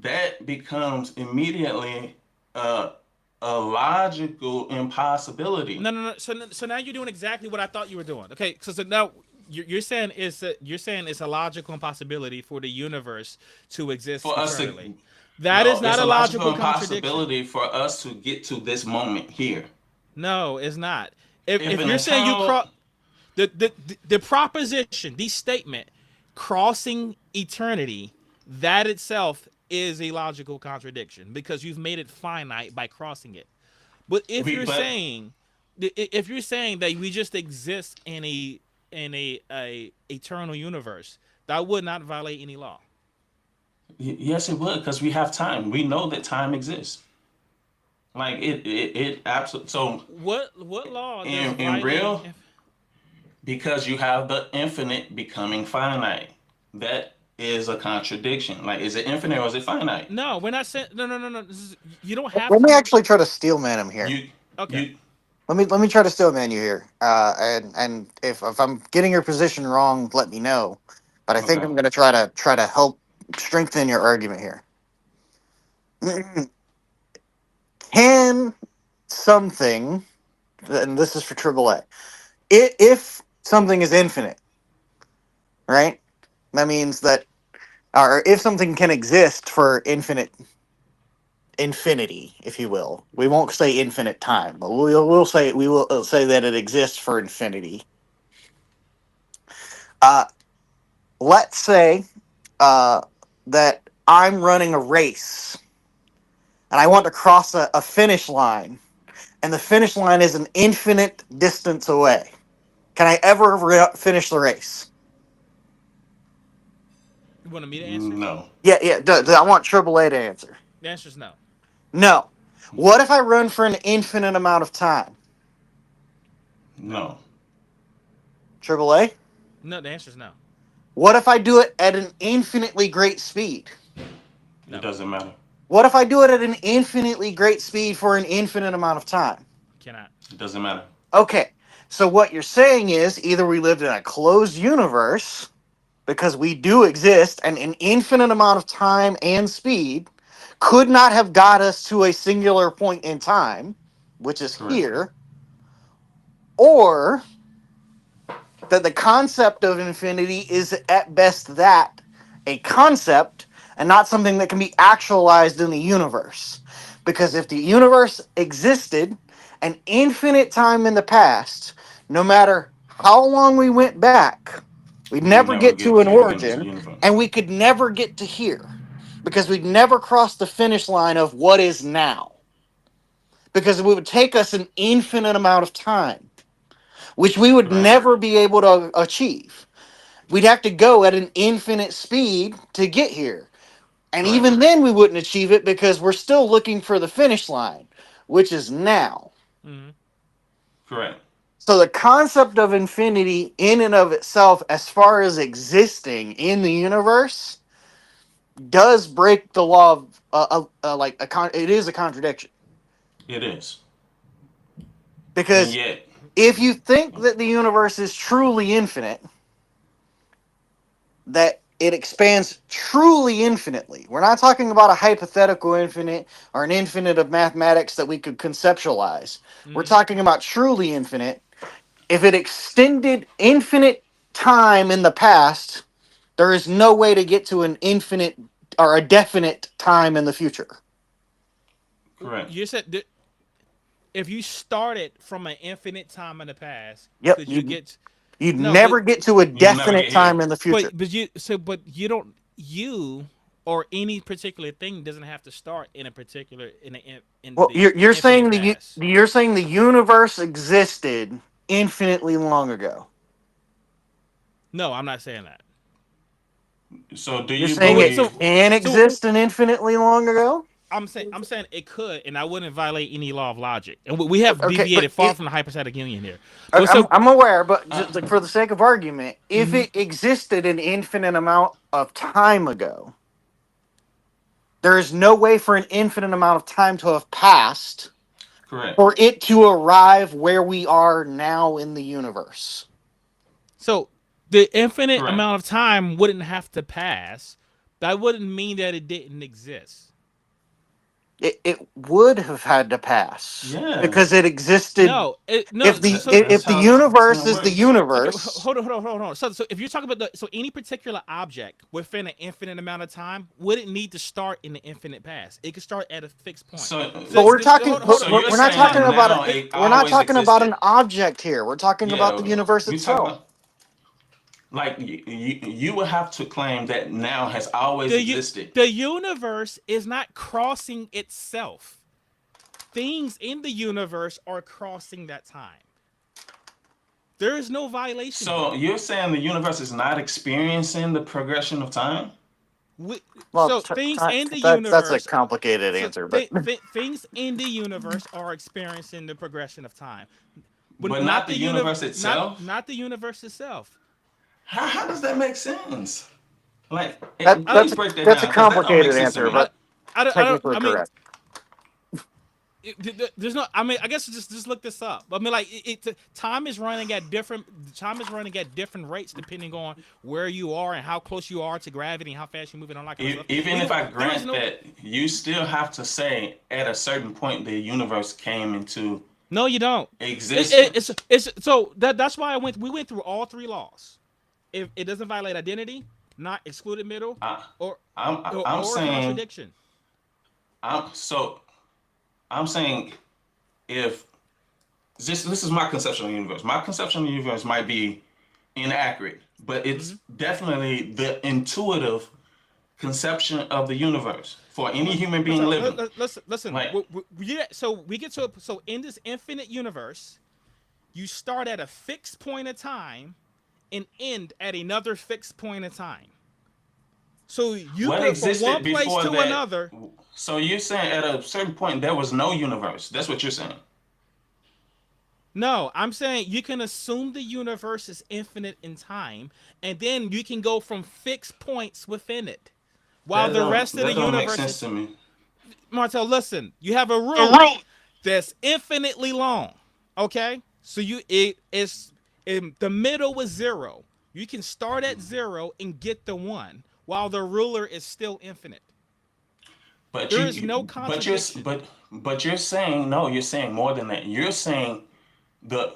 That becomes immediately a, a logical impossibility. No. So now you're doing exactly what I thought you were doing. Okay. So now you're saying you're saying it's a logical impossibility for the universe to exist For us to, eternally. That is no, not it's a a logical logical contradiction. impossibility for us to get to this moment here. No, it's not. If If if an you're saying you eternal, cross the proposition, the statement, crossing eternity, that itself is a logical contradiction because you've made it finite by crossing it. But but if you're saying that we just exist in a eternal universe, that would not violate any law. yes, it would, because we have time. We know that time exists. Like it absolutely. So What law does in violating real, because you have the infinite becoming finite. That is a contradiction. Like, is it infinite or is it finite? No, we're not saying no. You don't have Let me to. actually try to steel man him here. You Okay. you Let me try to steel man you here. And if I'm getting your position wrong, let me know. But I think okay? I'm going to try to help strengthen your argument here. Can something, and this is for AAA, if something is infinite, right? That means that, or if something can exist for infinity, if you will. We won't say infinite time, but we will say that it exists for infinity. Uh, let's say uh, that I'm running a race and I want to cross a finish line, and the finish line is an infinite distance away. Can I ever finish the race? You want me to answer? No, Yeah, yeah. I want AAA to answer. The answer is no. No. What if I run for an infinite amount of time? No. no. AAA. No, the answer is no. What if I do it at an infinitely great speed? It No. doesn't matter. What if I do it at an infinitely great speed for an infinite amount of time? Cannot. It doesn't matter. Okay, so what you're saying is either we lived in a closed universe because we do exist and an infinite amount of time and speed could not have got us to a singular point in time, which is Correct. here, or that the concept of infinity is at best that a concept and not something that can be actualized in the universe. Because if the universe existed an infinite time in the past, no matter how long we went back, we'd We would never never get get to an to the beginning to the origin, universe. and we could never get to here because we'd never cross the finish line of what is now. Because it would take us an infinite amount of time, which we would Right. never be able to achieve. We'd have to go at an infinite speed to get here. And Right. even then, we wouldn't achieve it because we're still looking for the finish line, which is now. Mhm. Correct. So, the concept of infinity, in and of itself, as far as existing in the universe, does break the law of it is a contradiction. It is. And Because yet, if you think that the universe is truly infinite, that it expands truly infinitely. We're not talking about a hypothetical infinite or an infinite of mathematics that we could conceptualize. We're Mhm. talking about truly infinite. If it extended infinite time in the past, there is no way to get to an infinite or a definite time in the future. correct. You said that if you started from an infinite time in the past, Yep, could you get you'd no? But never get to a You will never definite get here. time in the future. but you so but you don't you or any particular thing doesn't have to start in a particular in Well, the you're infinite saying past. you're saying the universe existed infinitely long ago. No, I'm not saying that. So, do You're you But saying wait, it believe? can so exist an infinitely long ago? I'm saying it could, and I wouldn't violate any law of logic. And we have Okay, but deviated far from the hypostatic union here. But I'm so I'm aware, but Uh, just like for the sake of argument, if mhm. it existed an infinite amount of time ago, there is no way for an infinite amount of time to have passed correct. for it to arrive where we are now in the universe. So the infinite Correct. amount of time wouldn't have to pass. That wouldn't mean that it didn't exist. It would have had to pass because Yes. it existed. No, no. If the So if That's the how universe time is the works. okay, universe, hold on. So if you're talking about any particular object within an infinite amount of time, wouldn't need to start in the infinite past. It could start at a fixed point. So, but we're talking, Hold so on. you're we're not saying talking about now it we're not always talking about an existed? object here. We're talking about the Yeah, universe we talk itself. about like you would have to claim that now has always The existed. the universe is not crossing itself. Things in the universe are crossing that time. There is no violation So here. you're saying the universe is not experiencing the progression of time? We, Well, so things in the that's a universe complicated answer, but things in the universe are experiencing the progression of time, but But not the universe not itself? the universe itself. How does that make sense? Like, that I please don't break that that's a down because that don't make complicated sense to answer, me. I, but I don't technically I mean correct. there's no. I mean, I guess just look this up. I mean, like time is running at different rates depending on where you are and how close you are to gravity and how fast you're moving and all that kind of stuff. Even We if don't. I There is grant no. that, you still have to say at a certain point the universe came into No, you don't. existence. It's so that's why we went through all three laws. If it doesn't violate identity, not excluded middle, I, or I'm or a saying contradiction. so I'm saying if this is my conception of the universe. My conception of the universe might be inaccurate, but Mm-hmm. it's definitely the intuitive conception of the universe for any human being So living. listen. Like, So we get to so in this infinite universe, you start at a fixed point of time and end at another fixed point of time. So you what go from one existed place before to that? another. So you're saying at a certain point there was no universe. That's what you're saying. No, I'm saying you can assume the universe is infinite in time, and then you can go from fixed points within it. While the rest of the That don't make universe sense is to me. Martel, listen, you have a root that's infinitely long. Okay? So it's in the middle is zero. You can start at zero and get the one, while the ruler is still infinite. But There is you, no but you're, contradiction. but you're saying no. You're saying more than that. You're saying the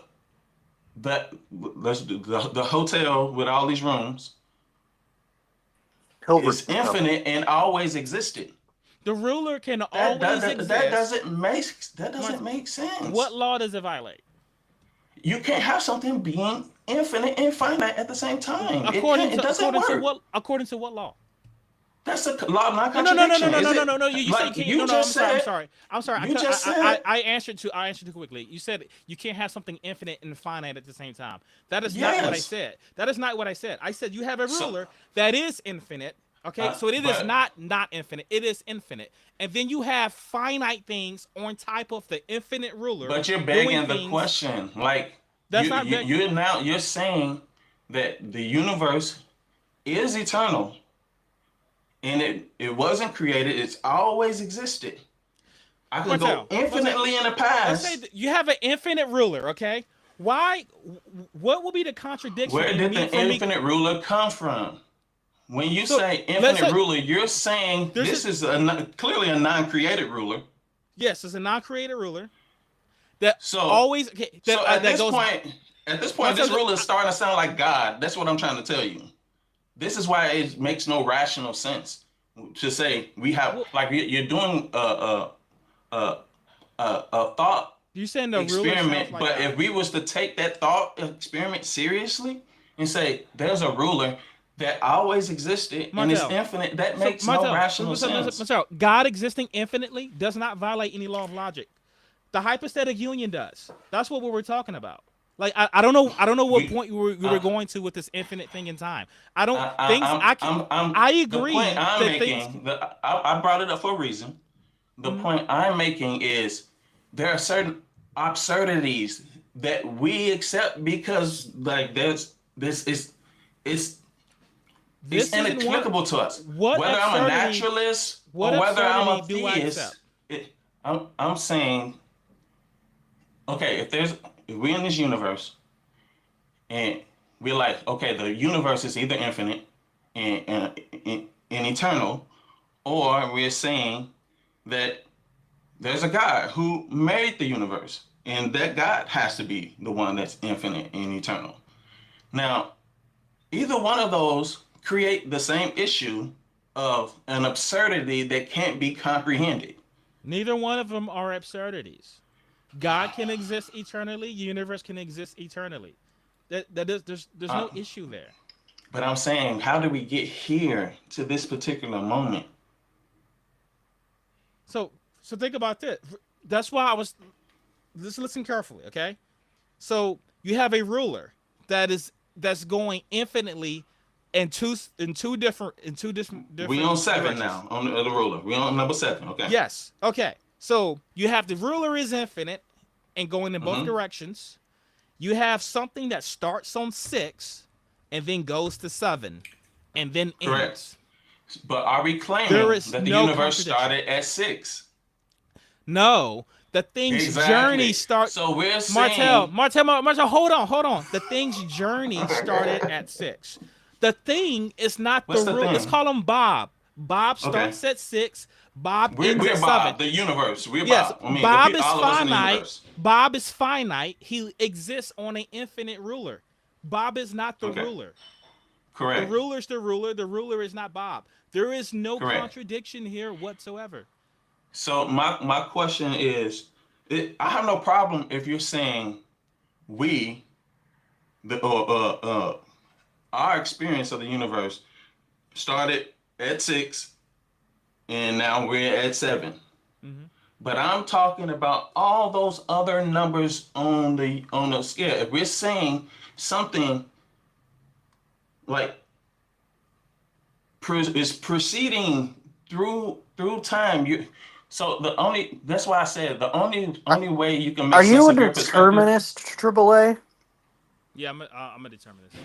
the hotel with all these rooms is Hilbert's Hotel. infinite and always existed. The ruler can That always exist. that doesn't make What sense. law does it violate? You can't have something being infinite and finite at the same time. It can't. It doesn't work. According to what law? That's a law of No, no, no, no, no, non-contradiction. no, Is no, no, it no, no. You say you like can't. No, you no. I'm just sorry. I'm said? sorry. I'm sorry. You just said I answered too quickly. You said you can't have something infinite at the same time. That is not what I yes. said. That is not what I said. I said you have a So, ruler that is infinite. Okay, so it is but not infinite. It is infinite, and then you have finite things on top of the infinite ruler but you're doing begging the things. question. Like That's not big. you're saying that the universe is eternal and it wasn't created. It's always existed. I could go Martel, infinitely in the let's say past. that you have an infinite ruler. Okay, why? What will be the contradiction Where in did me the for me? infinite ruler come from? When you So say let's infinite say ruler, you're saying there's a this is clearly a non-created ruler. yes, it's a non-created ruler that So, always okay, so that goes. at this point, Martel, this ruler is starting to sound like God. That's what I'm trying to tell you. This is why it makes no rational sense to say we have well, like you're doing a, a thought you saying the ruler sounds experiment. like But God? if we was to take that thought experiment seriously and say there's a ruler that always existed and is Martel. infinite, that So makes no Martel, rational sense. Martel, God existing infinitely does not violate any law of logic. The hypostatic union does. That's what we were talking about. Like I don't know what We, point you were uh, going to with this infinite thing in time. I don't things I, I can. I'm I the point agree I'm that things. making. I brought it up for a reason. The Mhm. point I'm making is there are certain absurdities that we accept because like there's this is it's it's This isn't one. inexplicable to us. What Whether I'm a absurdity? naturalist What or whether I'm absurdity a do I accept? theist, I'm saying okay if we're in this universe and we're like okay the universe is either infinite and eternal or we're saying that there's a God who made the universe, and that God has to be the one that's infinite and eternal. Now, either one of those create the same issue of an absurdity that can't be comprehended. Neither one of them are absurdities. God can exist eternally. Universe can exist eternally. That is, there's Uh, no issue there. but I'm saying, how do we get here to this particular moment? So think about this. That's why I was. Just listen carefully, okay? So you have a ruler that's going infinitely in We on different seven directions. now on the ruler. We on number seven. Okay. Yes. Okay. So you have the ruler is infinite and going in both Mm-hmm. directions. You have something that starts on 6 and then goes to 7 and then Correct. ends. But are we There claiming is that the no universe contradiction. started at six? No, the thing's journey Exactly. start. So we're saying, Martel. Hold on. The thing's journey started at 6. The thing is not the what's the rule. Let's thing? call him Bob. Bob Okay. starts at 6. Bob ends We're at 7. Bob, the universe. We're Yes, Bob. I mean, the people, all of us in the universe. Bob is finite. He exists on an infinite ruler. Bob is not the Okay. ruler. The Correct. ruler's the ruler. The ruler is not Bob. There is no Correct. contradiction here whatsoever. So my question is, I have no problem if you're saying we, the our experience of the universe started at six and now we're at seven. Hmm. But I'm talking about all those other numbers on the scale. If we're saying something like is proceeding through time, so the only that's why I said the only way you can make Are you sense a of your perspective. determinist, Triple A? Yeah, I'm a determinist.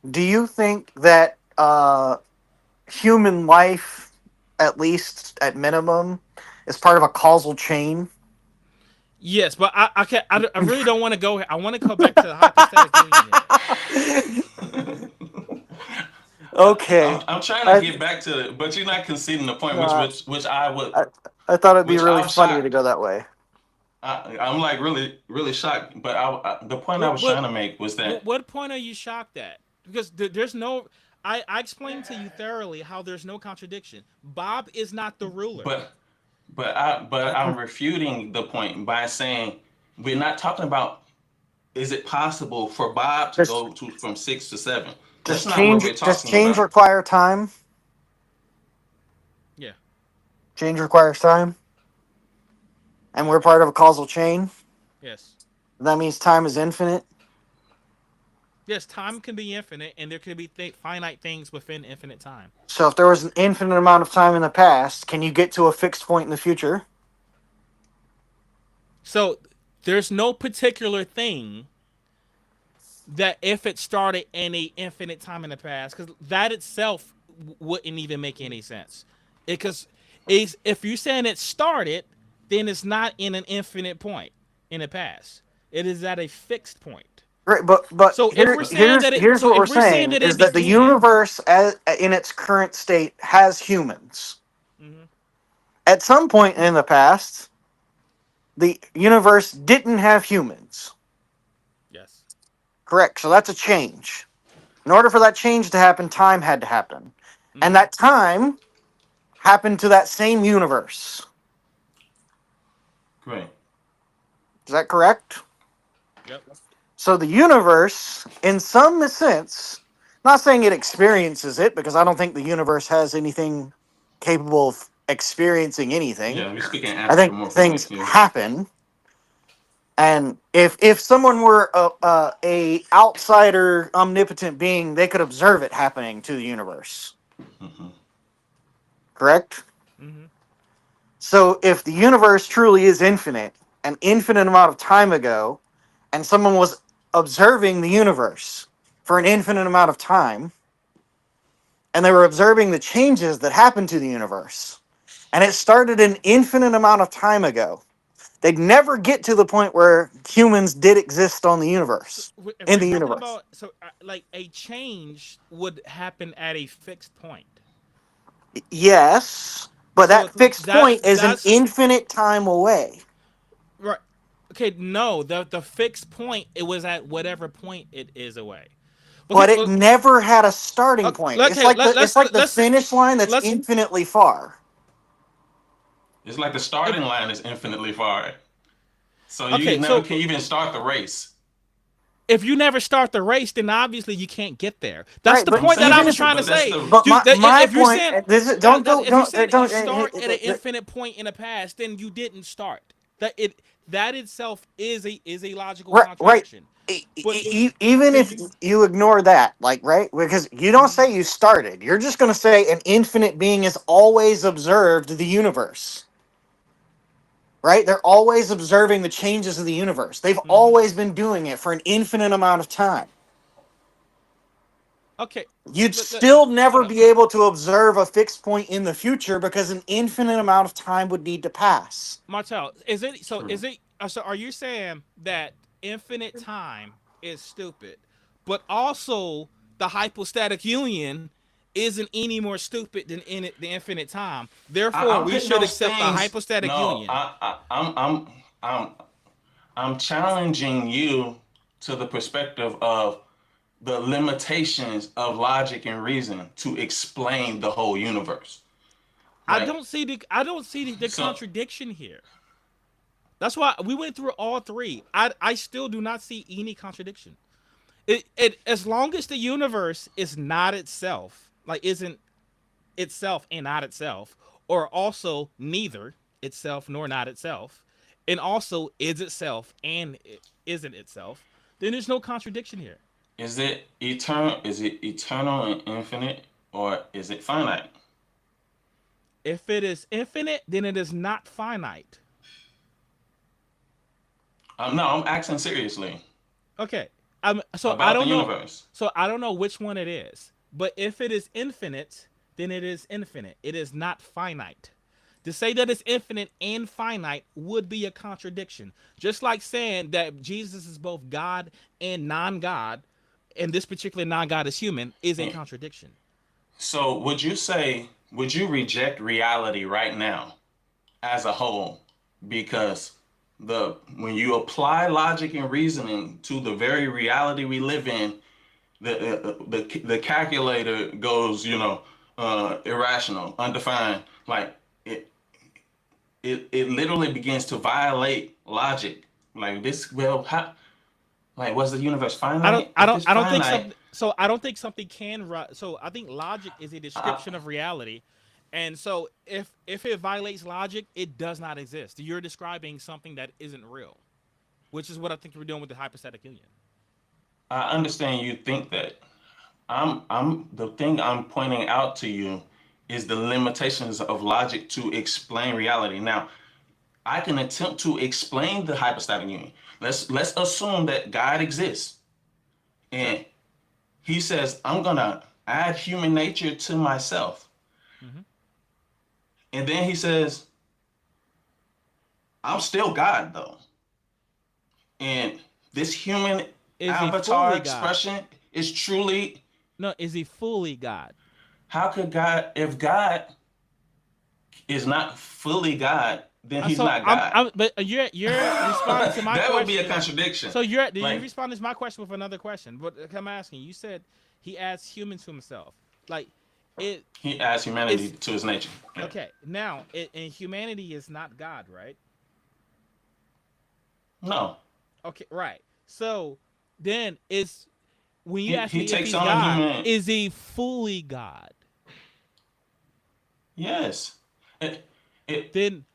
Do you think that human life, at least at minimum, is part of a causal chain? Yes, but I can't. I really don't want to go here. I want to go back to the hypostatic union here. Okay. I'm trying to I get back to it, but you're not conceding the point, no, which I would, I I thought it'd be which really I'm funny to shocked. go that way. I'm like really shocked. But the point I What was what trying to make was that, what point are you shocked at? Because there's no. I explained to you thoroughly how there's no contradiction. Bob is not the ruler. but but I'm refuting the point by saying we're not talking about is it possible for Bob to Does go to from 6 to 7? does That's not what change we're does talking change about. require time? Yeah. Change requires time, and we're part of a causal chain. Yes. That means time is infinite. Yes. Time can be infinite, and there can be finite things within infinite time. So if there was an infinite amount of time in the past, can you get to a fixed point in the future? So there's no particular thing that if it started any infinite time in the past, because that itself wouldn't even make any sense. Because is if you're saying it started, then it's not in an infinite point in the past. It is at a fixed point. Right, but So if we're saying that it, here's so what we're if we're saying saying that it is that the began, universe, in its current state, has humans. mm-hmm. At some point in the past, the universe didn't have humans. Yes, Correct. So that's a change. In order for that change to happen, time had to happen, and mm-hmm. that time happened to that same universe. Great. Is that correct? Yep. So the universe, in some sense, not saying it experiences it, because I don't think the universe has anything capable of experiencing anything. Yeah, we're speaking I think anthropomorphically things here. happen, and if someone were a outsider omnipotent being, they could observe it happening to the universe. Hmm. Correct. Mm-hmm. So if the universe truly is infinite, an infinite amount of time ago, and someone was observing the universe for an infinite amount of time, and they were observing the changes that happened to the universe, and it started an infinite amount of time ago, they'd never get to the point where humans did exist on the So universe, if in we're the talking universe. about like a change would happen at a fixed point. Yes, but So that fixed point is an that's infinite time away. right. Okay, no, the fixed point it was at whatever point it is away. Okay, But it well, never had a starting point. okay, It's like the let's finish line that's let's infinitely far. It's like the if starting line is infinitely far, so you okay, never so can even start the race. if you never start the race, then obviously you can't get there. That's Right, the but I'm point that I even saying, was if trying to but that's say. the but Dude, my if you're point saying this is if you're saying you don't start at an infinite point in the past, then you didn't start. That itself is a logical right. contradiction. But Even can if you? you ignore that, like, right, because you don't Mhm. say you started, you're just going to say an infinite being has always observed the universe, right? They're always observing the changes of the universe. They've Mhm. always been doing it for an infinite amount of time. Okay. You'd Let, still hold never on. be able to observe a fixed point in the future because an infinite amount of time would need to pass. Martel, is it so? true. Is it so? Are you saying that infinite time is stupid, but also the hypostatic union isn't any more stupid than the infinite time? Therefore, I'm we putting should those accept the things. hypostatic No, union. I'm I'm challenging you to the perspective of the limitations of logic and reason to explain the whole universe, right? I don't see the So contradiction here. That's why we went through all three. I still do not see any contradiction. It as long as the universe is not itself, like isn't itself and not itself, or also neither itself nor not itself, and also is itself and it isn't itself, then there's no contradiction here. is it eternal? Is it eternal and infinite, or is it finite? If it is infinite, then it is not finite. No, I'm asking seriously Okay. about the universe. So I don't know which one it is. But if it is infinite, then it is infinite. It is not finite. To say that it's infinite and finite would be a contradiction. Just like saying that Jesus is both God and non-God, and this particular non-God is human, is a And, contradiction. So would you reject reality right now as a whole? Because when you apply logic and reasoning to the very reality we live in, the calculator goes, irrational, undefined. Like it, it literally begins to violate logic. Like this, well, how, like was the universe finite? If it's I don't think finite, something. So I don't think something can. So I think logic is a uh, description of reality, and so if it violates logic, it does not exist. You're describing something that isn't real, which is what I think we're doing with the hypostatic union. I understand you think that. I'm the thing I'm pointing out to you is the limitations of logic to explain reality. Now, I can attempt to explain the hypostatic union. Let's assume that God exists, Sure. and He says, "I'm gonna add human nature to myself," Hmm. and then He says, "I'm still God, though," and this human Is he avatar fully God? expression is truly. No, is he fully God? How could God, if God is not fully God, then He's So not God? but you're responding to my That would be a question. contradiction. So you Like responded to my question with another question. But I'm asking, you said he adds human to himself. Like it He adds humanity it's to His nature. Yeah. okay. Now, and humanity is not God, right? No, Okay, right. So then it's when you ask he me if takes he's on a God, human. is he fully God? Yes. It, it, Then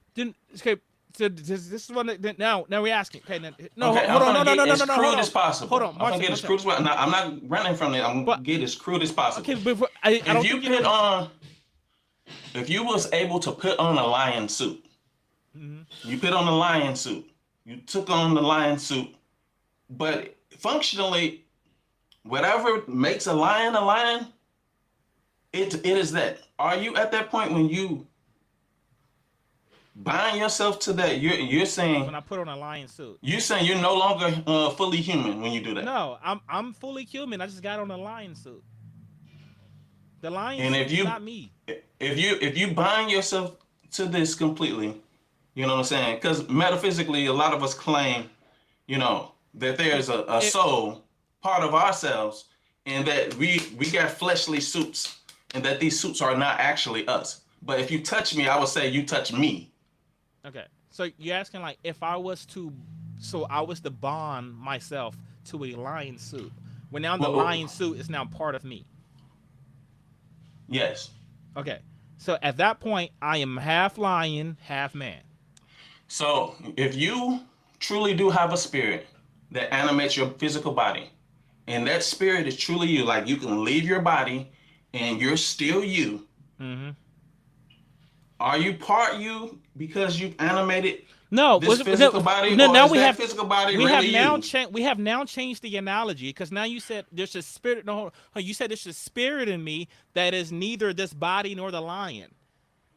okay. So this is one. Now we're asking. Okay, no, okay, hold I'm on, gonna get as no, hold crude as on, hold possible. on, I'm gonna Martin, get as Martin. crude as possible. I'm not running from it. I'm But gonna get as crude as possible. okay, before I If don't you think you put know. on, if you was able to put on a lion suit, Mhm. you put on a lion suit. You took on the lion suit, but functionally, whatever makes a lion, it is that. Are you at that point when you bind yourself to that? When I put on a lion suit. You're saying you're no longer fully human when you do that. No, I'm fully human. I just got on a lion suit. The lion And suit is not me. if you bind yourself to this completely, you know what I'm saying? Because metaphysically, a lot of us claim, that there's a It, soul part of ourselves, and that we got fleshly suits, and that these suits are not actually us. But if you touch me, I would say you touch me. okay, so you're asking like if I was to, so I was to bond myself to a lion suit. When now the lion Well, suit is now part of me. yes. Okay, so at that point I am half lion, half man. So if you truly do have a spirit that animates your physical body, and that spirit is truly you, like you can leave your body and you're still you, Mm-hmm. are you part you because you've animated No, this physical body, no, or now is that physical body really you? we have now changed the analogy because now you said there's a spirit. No, you said there's a spirit in me that is neither this body nor the lion.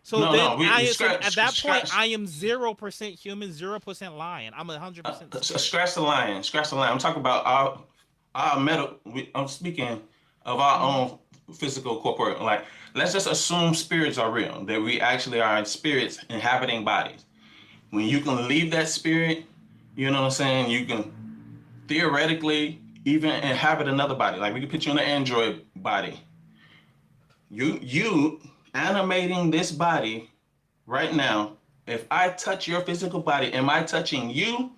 So No, then no, we so scratch, at that point scratch, I am 0% human, 0% lion. I'm 100% spirit. scratch the line, scratch the line. I'm talking about our metal. I'm speaking of our Hmm. own physical corporeal. Like, let's just assume spirits are real, that we actually are spirits inhabiting bodies. When you can leave that spirit, you know what I'm saying? You can theoretically even inhabit another body. Like we can put you in an android body. You animating this body right now. If I touch your physical body, am I touching you,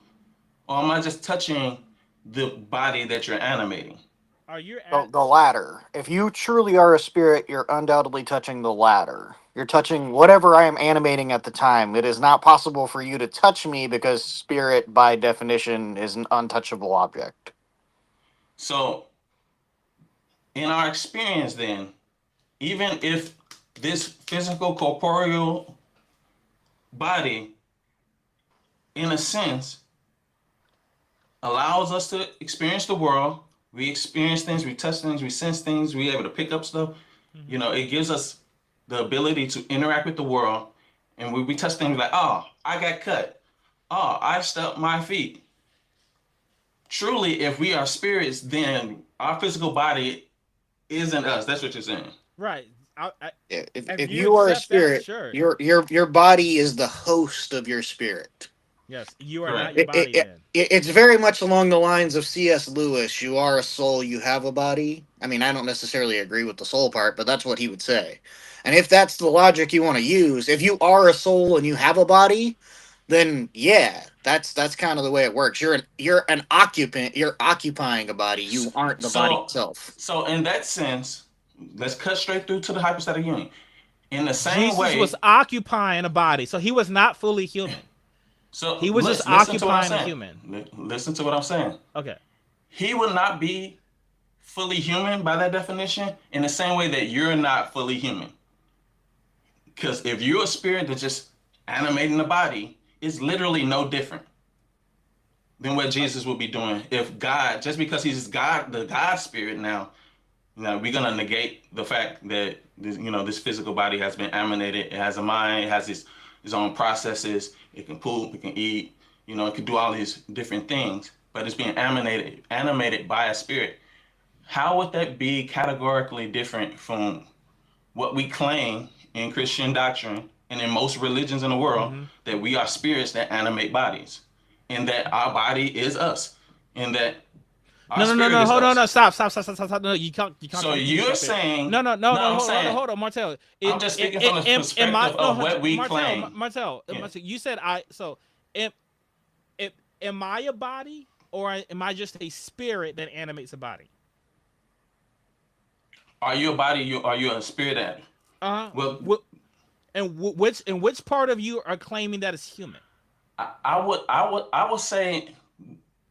or am I just touching the body that you're animating? Are you The, at? the latter. If you truly are a spirit, you're undoubtedly touching the latter. You're touching whatever I am animating at the time. It is not possible for you to touch me because spirit, by definition, is an untouchable object. So, in our experience, then, even if this physical corporeal body, in a sense, allows us to experience the world. We experience things, we touch things, we sense things, we're able to pick up stuff. Mhm. It gives us the ability to interact with the world. And we touch things like, oh, I got cut. Oh, I stubbed my feet. Truly, if we are spirits, then our physical body isn't us. That's what you're saying. Right. If if you you are a accept that, spirit, sure. your body is the host of your spirit. Yes, you are not Correct. your body then. It's very much along the lines of C.S. Lewis. You are a soul, you have a body. I mean, I don't necessarily agree with the soul part, but that's what he would say. And if that's the logic you want to use, if you are a soul and you have a body, then yeah, that's kind of the way it works. You're an occupant. You're occupying a body. You aren't the body So, itself. so in that sense, let's cut straight through to the hypostatic union. In the same Jesus was way, occupying a body, so he was not fully human. so He was just listen to what I'm occupying a saying. human. Listen to what I'm saying. Okay. He would not be fully human by that definition in the same way that you're not fully human. Because if you're a spirit that's just animating the body, it's literally no different than what Jesus would be doing if God, just because he's God, the God spirit now, we're gonna negate the fact that this physical body has been emanated. It has a mind. It has its own processes. It can poop. It can eat. It can do all these different things. But it's being animated by a spirit. How would that be categorically different from what we claim in Christian doctrine and in most religions in the world, Mm-hmm. that we are spirits that animate bodies, and that our body is us, and that our No, no, no, spirit no. is Hold on, us? no, stop, stop, stop, stop, stop, stop. No, you can't So completely you're jump in. saying, No, no, no, no, no. I'm saying, Hold on, Martel. I'm just speaking from the In my perspective no, of what we claim. Martel, Yeah. you said I. So, am, am am I a body or am I just a spirit that animates a body? Are you a body? Are you a spirit? That Uh huh. well, Which part of you are claiming that is human? I would say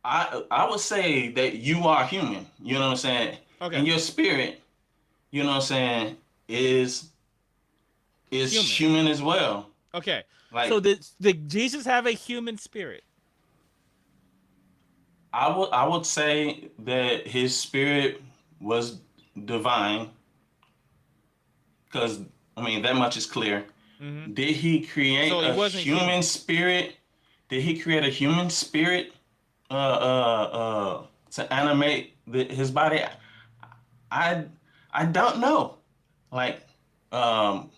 I would say that you are human. You know what I'm saying? Okay, And your spirit, you know what I'm saying, is human. human as well. Okay, so Like did Jesus have a human spirit? I would say that his spirit was divine, because I mean that much is clear. Mm-hmm. Did he create So he a wasn't human human. spirit? Did he create a human spirit to animate his body? I I don't know. Like, um,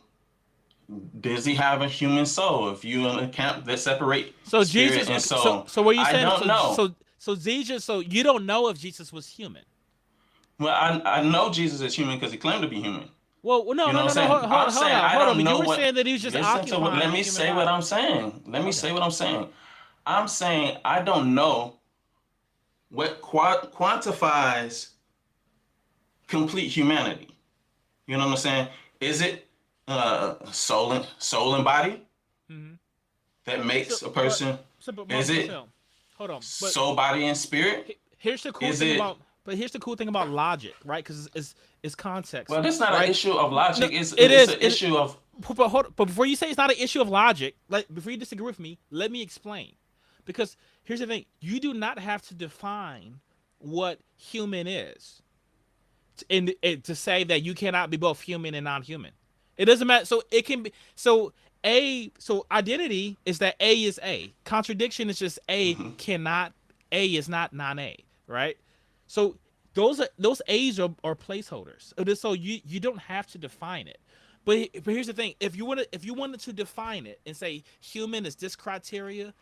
does he have a human soul? If you in a camp that separate So spirit Jesus. and Okay, so soul, so what are you I saying? don't know. So Jesus. So you don't know if Jesus was human. Well, I know Jesus is human because he claimed to be human. Well, no, You know no, what no, I'm no. saying? I'm Hold saying on, I hold on. don't But you know were what. saying that he was just Listen to what. occupying Let a me human say what body. I'm saying. Let me Okay. say what I'm saying. I'm saying I don't know what quantifies complete humanity. You know what I'm saying? Is it soul and body Mm-hmm. that So, makes a person? but Is it Marcel, hold on. But soul, body, and spirit? here's the cool Is thing it? about. But here's the cool thing about logic, right? Because it's context, Well, that's not an right? issue of No, logic. It's it it's is. an issue of. But before you say it's not an issue of logic, like before you disagree with me, let me explain. Because here's the thing: you do not have to define what human is, to say that you cannot be both human and non-human. It doesn't matter. So it can be. So identity is that A is A. Contradiction is just A Mhm. cannot. A is not non-A. Right. So those A's are placeholders. So you don't have to define it. But here's the thing: if you wanted to define it and say human is this criteria,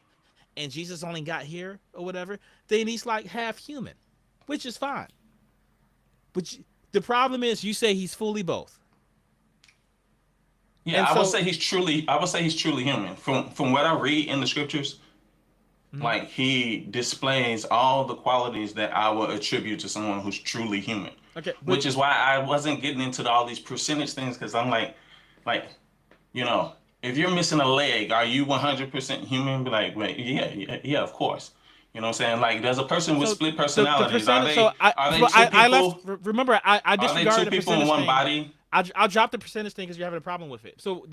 and Jesus only got here or whatever, then he's like half human, which is fine. But the problem is you say he's fully both, Yeah, and I would so say he's truly. I would say he's truly human. From what I read in the scriptures, mhm. like he displays all the qualities that I would attribute to someone who's truly human. Okay, but Which is why I wasn't getting into all these percentage things, because I'm like, you know, if you're missing a leg, are you 100% human? Be like, wait, yeah, of course. You know what I'm saying? Like, there's a person with so split the personalities. Are percentage. they are they two I left. people? Remember, I Are they two disregarded the people in percentage one thing. body? I'll drop the percentage thing because you're having a problem with it. So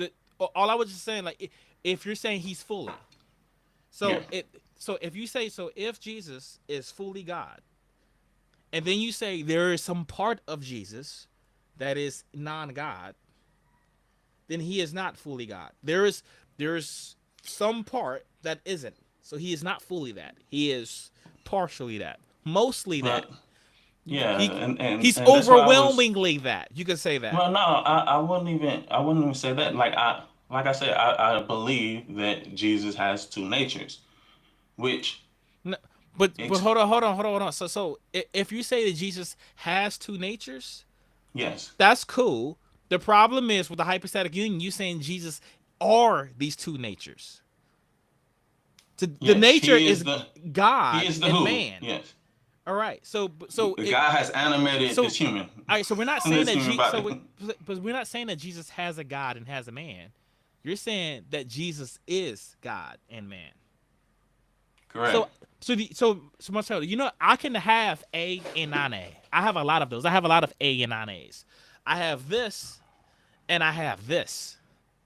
all I was just saying, like, if you're saying he's fully, Yeah. so if you say so, if Jesus is fully God, and then you say there is some part of Jesus that is non-God, then he is not fully God. There's some part that isn't. So he is not fully that. He is partially that. Mostly that. But Yeah, He and he's and that's why I was. overwhelmingly that. You could say that. Well, no, I wouldn't even say that. Like I said, I believe that Jesus has two natures, which No, but ex- hold on. If you say that Jesus has two natures, yes, that's cool. The problem is with the hypostatic union, you saying Jesus are these two natures. The yes, nature he is is the he God is the and who. man. Yes, All right. God has animated So this human, all right. So we're not saying this that human body. but we're not saying that Jesus has a God and has a man. You're saying that Jesus is God and man. So Correct. Marcelo, I can have A and non A. I have a lot of those. I have a lot of A and non A's. I have this and I have this,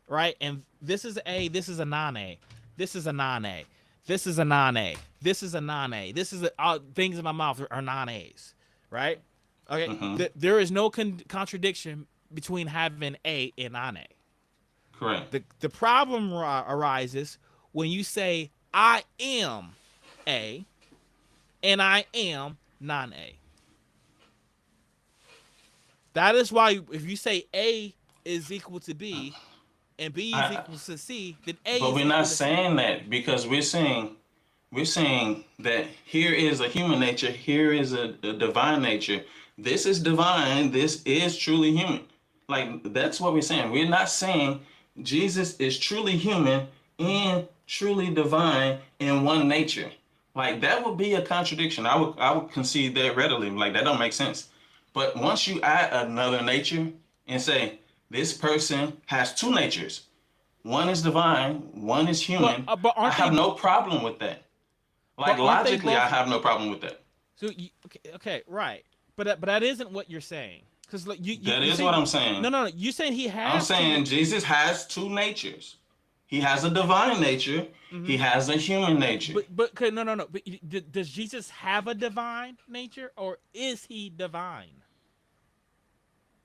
right? And this is A. This is a non A. This is a non A. This is a non A. This is a non A. This is things in my mouth are non A's, right? Okay. Mm-hmm. There is no contradiction between having A and non A. Correct. The problem arises when you say I am A and I am non A. That is why if you say A is equal to B and B is I, equal to C, then A but is we're not equal to C. saying that because we're saying that here is a human nature, here is a divine nature. This is divine, this is truly human. Like that's what we're saying. We're not saying Jesus is truly human and truly divine in one nature. Like that would be a contradiction. I would concede that readily. Like that don't make sense. But once you add another nature and say this person has two natures, one is divine, one is human, But I aren't they? have no problem with that. Like But aren't they logically, I both? have no problem with that. Okay, right. But that isn't what you're saying. Because like That you is what saying I'm saying. no. You saying he I'm has two. saying Jesus has two natures. He has a divine nature. Mm-hmm. He has a human nature. But okay, no. But does Jesus have a divine nature or is he divine?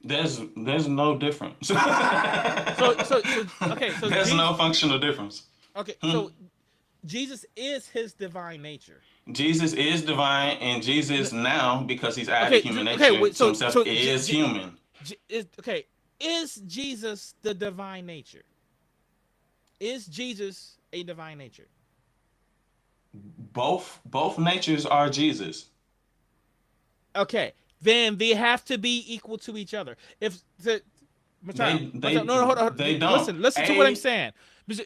There's no difference. Okay. So There's Jesus. no functional difference. Okay. Hmm? So Jesus is his divine nature. Jesus is divine, and N- Jesus now, because he's added Okay. human Okay. nature Wait. to himself, is human. Okay. Is Jesus the divine nature? Is Jesus a divine nature? Both natures are Jesus. Okay, then they have to be equal to each other. If the Martel, They Martel, they no, hold on. they don't. Listen to what I'm saying.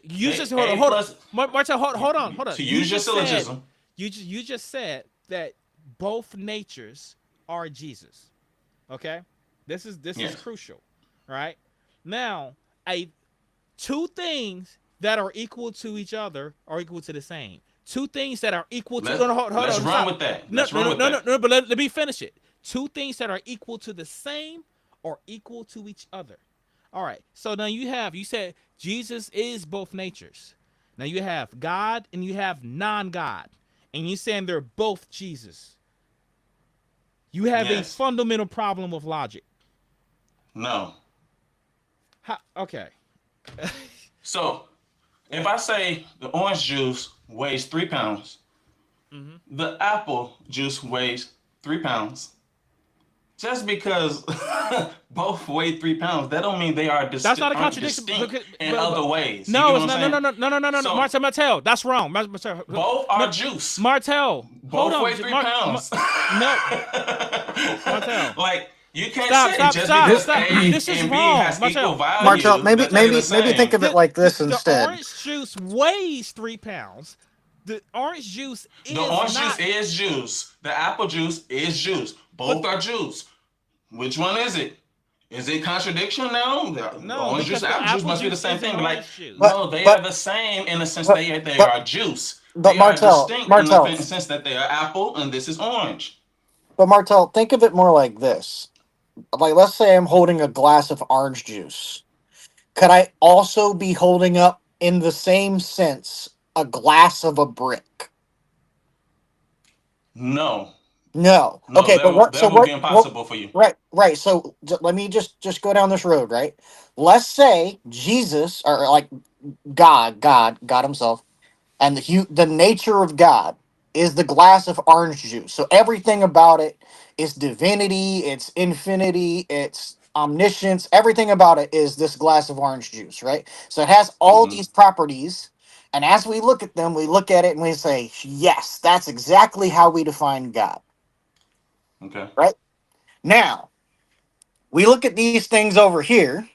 You just A hold on, plus Martel, hold on. to use your syllogism. You just said that both natures are Jesus. Okay, this is Yes. crucial, right? Now, a two things that are equal to each other are equal to the same. Two things that are equal to Let hold let's on, run stop. with that. Let's run with that. No, but let me finish it. Two things that are equal to the same are equal to each other. All right. So now you said Jesus is both natures. Now you have God and you have non-God. And you're saying they're both Jesus. You have a Yes. fundamental problem with logic. No. Okay. So if I say the orange juice weighs 3 pounds, Mm-hmm. the apple juice weighs 3 pounds. Just because both weigh 3 pounds, that don't mean they are That's not a aren't contradiction. distinct in other ways. You get No, what it's I'm not. No, saying? no, no, no, no, no, no, no. So Martel, that's wrong. both are juice. Martel, hold Both on. weigh 3 pounds. No, Martel. Like you can't Stop, say stop, just stop, because stop. A This is and B wrong, has equal Martel. Martel, value, maybe that they're the maybe maybe think same. of it like this The instead. orange juice weighs 3 pounds. The orange juice The is orange juice not. is juice. The apple juice is juice. But Both are juice. Which one is it? Is it contradiction now? The no, orange juice because and the apple juice apple must be the juice same is an thing. But like, orange juice. But no, they are but the same in the sense but they but are juice. but They are Martel, distinct in the Martel, sense that they are apple and this is orange. but Martel, think of it more like this. Like, let's say I'm holding a glass of orange juice. Could I also be holding up, in the same sense, a glass of a brick? No, No. no, Okay, but what? So that would be what? What? impossible for you. Right, right. So let me just go down this road. Right. Let's say Jesus, or like God Himself, and the nature of God is the glass of orange juice. So everything about it is divinity, it's infinity, it's omniscience. Everything about it is this glass of orange juice, right? So it has all Mm-hmm. these properties. And as we look at them, we look at it and we say, yes, that's exactly how we define God, Okay. right? Now, we look at these things over here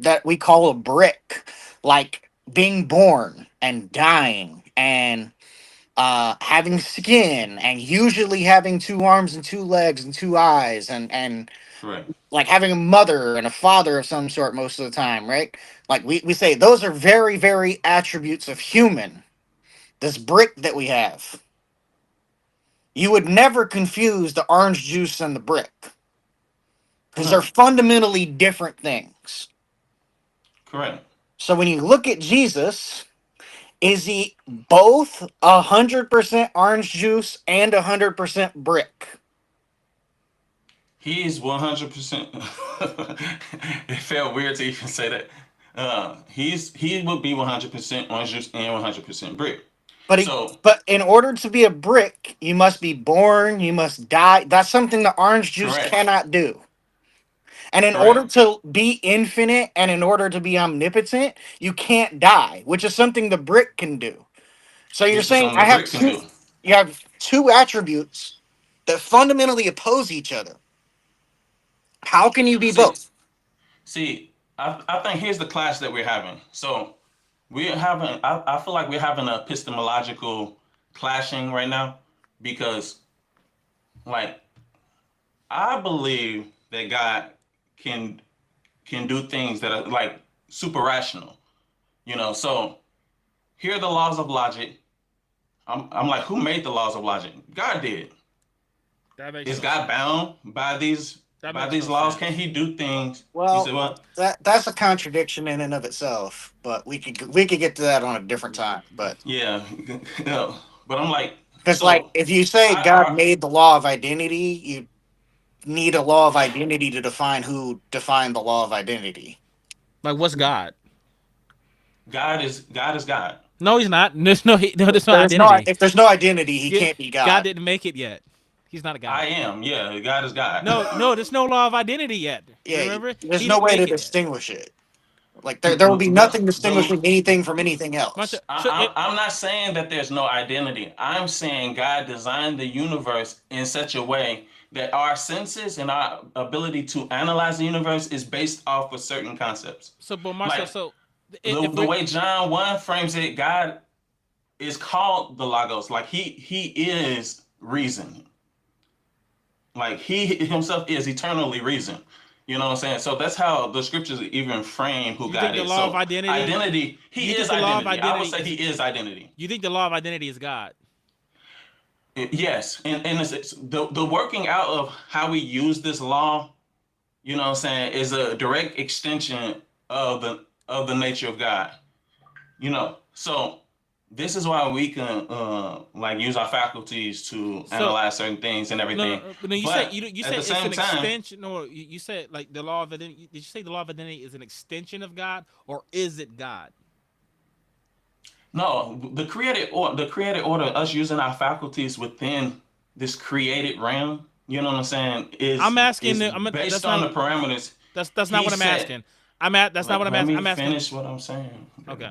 that we call a brick, like being born and dying and having skin and usually having two arms and two legs and two eyes and Correct. like having a mother and a father of some sort most of the time, right? Like we say those are very, very attributes of human. This brick that we have. You would never confuse the orange juice and the brick because they're No. fundamentally different things. Correct. So when you look at Jesus, is he both 100% orange juice and 100% brick? He's 100%. It felt weird to even say that. He would be 100% orange juice and 100% brick. But he, So but in order to be a brick, you must be born, you must die. That's something the orange juice correct. cannot do. And in order Correct. to be infinite and in order to be omnipotent, you can't die, which is something the brick can do. So you're Which is saying something I the have brick can two do. you have two attributes that fundamentally oppose each other. How can you be See, both? I think here's the clash that we're having. So we're having, I feel like we're having an epistemological clashing right now because, like, I believe that God can can do things that are like super rational. So here are the laws of logic. I'm like, who made the laws of logic? God did. That makes Is no God sense. bound by That by makes these no laws? Can sense. he do things? You Well, said what? that's a contradiction in and of itself, but we could get to that on a different time. But Yeah. No. But I'm like, because like so if you say God I made the law of identity, you need a law of identity to define who defined the law of identity. Like, what's God? God is God. No, he's not. There's no There's no identity. if there's no identity, he Yeah, can't be God God. didn't make it yet. He's not a I God. am. Yeah, God is God. No, there's no law of identity yet. Yeah, Remember, there's he no didn't way to make it yet. distinguish it. Like there will be the nothing the distinguishing anything from anything else. So it, I'm not saying that there's no identity. I'm saying God designed the universe in such a way that our senses and our ability to analyze the universe is based off of certain concepts. but Marcel, Like so if the we way John 1 frames it, God is called the Logos. Like he is reason. Like he himself is eternally reason. You know what I'm saying? So that's how the scriptures even frame who you think God the is. law of So identity, identity, he you think is the law of identity. I would identity say he is is identity. you think the law of identity is God? Yes, and it's the working out of how we use this law, you know what I'm saying, is a direct extension of the nature of God. So this is why we can like use our faculties to So analyze certain things and everything. but no, you said But you at said the it's same an time, extension. No, you said like the law of identity. Did you say the law of identity is an extension of God, or is it God? no, the created order, us using our faculties within this created realm, you know what I'm saying, I'm asking. is That's based on not. the parameters That's not he what I'm set. asking. I'm at. That's not what I'm Let asking. me I'm asking. finish what I'm saying. Okay. Okay.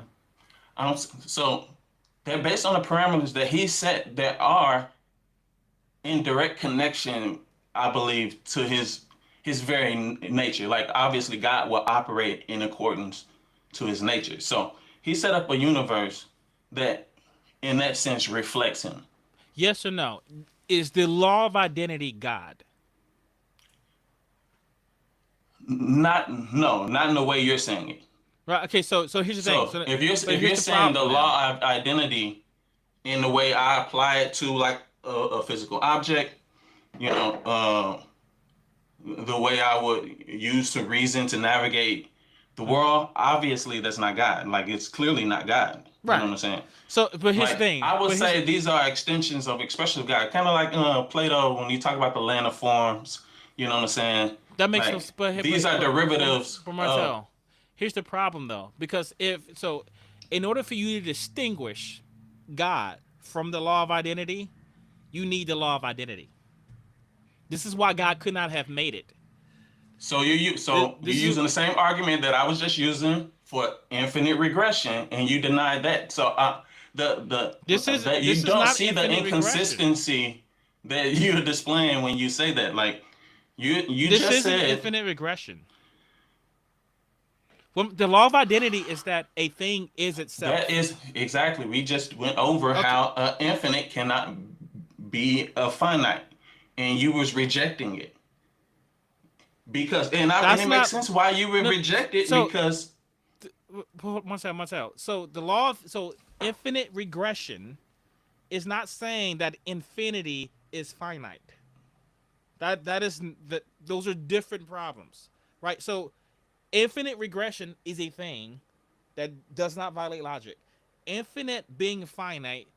So they're based on the parameters that he set that are in direct connection, I believe, to his very nature. Like obviously, God will operate in accordance to his nature. So he set up a universe that, in that sense, reflects him. Yes or no? Is the law of identity God? Not no, not in the way you're saying it. Right. Okay. So here's the thing. So So if but here's you're the saying the problem then. law of identity in the way I apply it to like a physical object, you know, the way I would use to reason to navigate the Hmm. world, obviously that's not God. Like it's clearly not God. You know what Right. I'm saying? So but here's the Like thing. I would But here's say these are extensions of expression of God. Kind of like Plato when you talk about the land of forms. You know what I'm saying? that makes no. Like these are derivatives But of. Martel, here's the problem though, because if so, in order for you to distinguish God from the law of identity, you need the law of identity. This is why God could not have made it. So you're This is using the same argument that I was just using for infinite regression, and you denied that. So that you this is don't not see the infinite regression. inconsistency that you're displaying when you say that. Like you This just isn't said infinite regression. Well, the law of identity is that a thing is that itself. is exactly. We just went over Okay, how infinite cannot be a finite, and you was rejecting it because and that's it makes not sense why you would no. reject it So because one second. So so infinite regression is not saying that infinity is finite. That is that those are different problems, right? So infinite regression is a thing that does not violate logic. Infinite being finite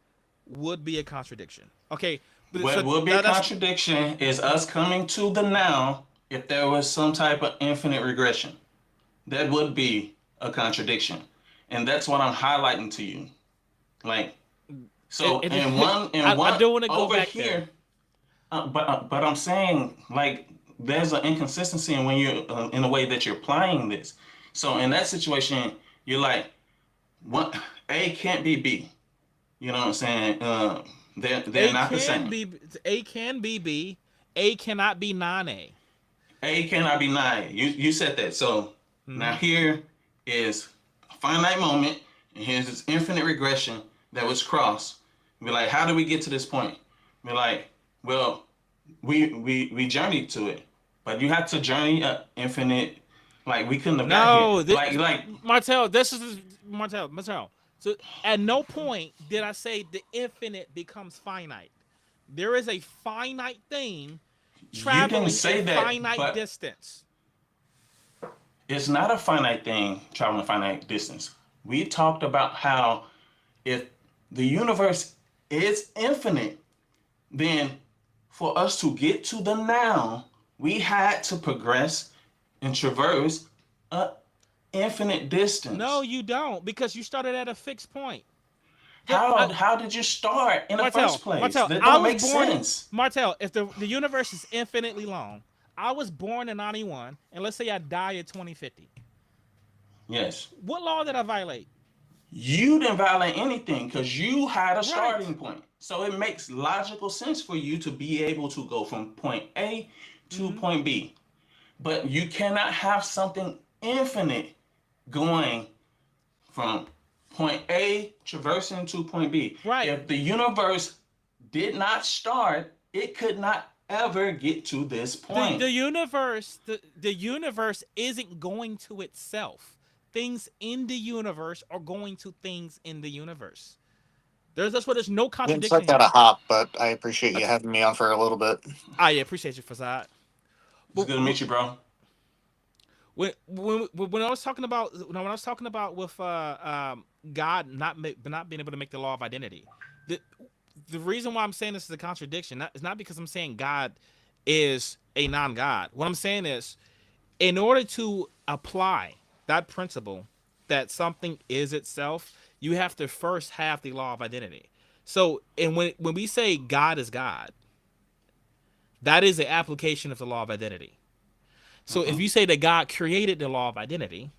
would be a contradiction. Okay, but what so would be a that's contradiction is us coming to the now if there was some type of infinite regression. That would be a contradiction. And that's what I'm highlighting to you. Like, so in I one don't want to go over back there. here, but I'm saying like there's an inconsistency in when you're in the way that you're applying this. So in that situation, you're like, what A can't be B. You know what I'm saying? They're A not the can same. be A can be B. A cannot be non A. A cannot be nine. You said that. So now Mm-hmm. here is a finite moment, and here's this infinite regression that was crossed. We're like, how do we get to this point? We're like, well, we journeyed to it, but you had to journey a infinite. Like we couldn't have got here. No, Like Martel. This is Martel. So at no point did I say the infinite becomes finite. There is a finite thing you didn't traveling a say that, finite but distance. it's not a finite thing traveling a finite distance. We talked about how if the universe is infinite, then for us to get to the now, we had to progress and traverse an infinite No, distance. you don't, because you started at a fixed point. How how did you start in the first place? Martel, That I don't was make born. sense. Martel, if the universe is infinitely long, I was born in 91, and let's say I die at 2050. Yes. What law did I violate? You didn't violate anything because you had a Right. starting point. So it makes logical sense for you to be able to go from point A to Mm-hmm. point B. But you cannot have something infinite going from point A traversing to point B. Right. If the universe did not start, it could not ever get to this point. The universe isn't going to itself. Things in the universe are going to things in the universe. That's why there's no Didn't contradiction start that a here. hop, but I appreciate you Okay. having me on for a little bit. I appreciate you, Fasad. It's But good to meet you, bro. when I was talking about with God not being able to make the law of identity, the the reason why I'm saying this is a contradiction is not because I'm saying God is a non-God. What I'm saying is, in order to apply that principle that something is itself, you have to first have the law of identity. So, and when we say God is God, that is the application of the law of identity. So if Mm-hmm. you say that God created the law of identity,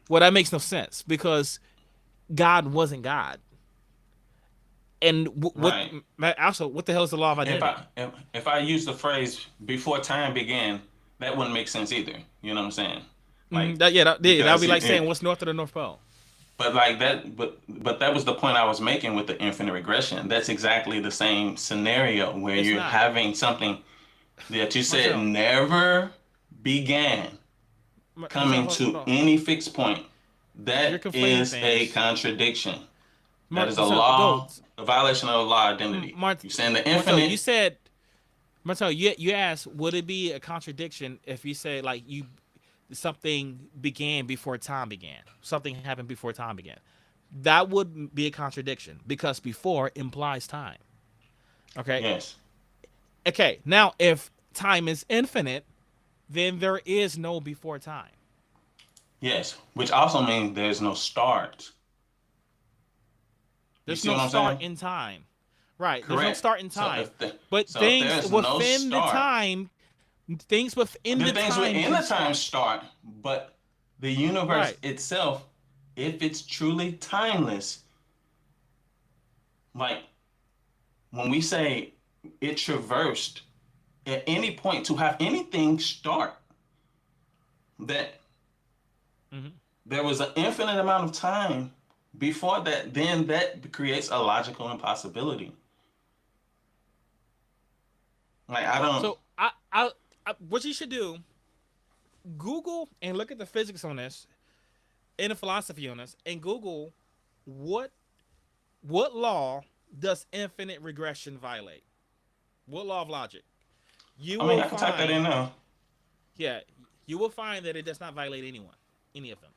well, that makes no sense because God wasn't God. And Right. also what the hell is the law of If identity? I use the phrase before time began, that wouldn't make sense either. You know what I'm saying? Like That would because be like saying what's north of the North Pole. but like that but that was the point I was making with the infinite regression. That's exactly the same scenario where It's you're not. having something that you said Martel, never began Martel, coming hold to on. any fixed point. You're That conflating is a things. contradiction. That is a So no, law, a violation of the law identity. Mart, You're saying the Martel, you infinite. said Martel, you asked would it be a contradiction if you say like you something began before time began, something happened before time began. That would be a contradiction because before implies time. Okay. Yes. Okay. Now, if time is infinite, then there is no before time. Yes. Which also means there's no start. You There's see no what I'm start saying? in time. Right. There's no Correct. start in So time. if the, But so if things there's no within the start, time, things within the the things time within can the time start. start, but the universe Right. itself, if it's truly timeless, like when we say it traversed at any point to have anything start, that Hmm. there was an infinite amount of time before that, then that creates a logical impossibility. Like I don't. So what you should do, Google and look at the physics on this and the philosophy on this, and Google what what law does infinite regression violate? What law of logic? You I mean, will I can type that in find, now. yeah, you will find that it does not violate anyone, any of them.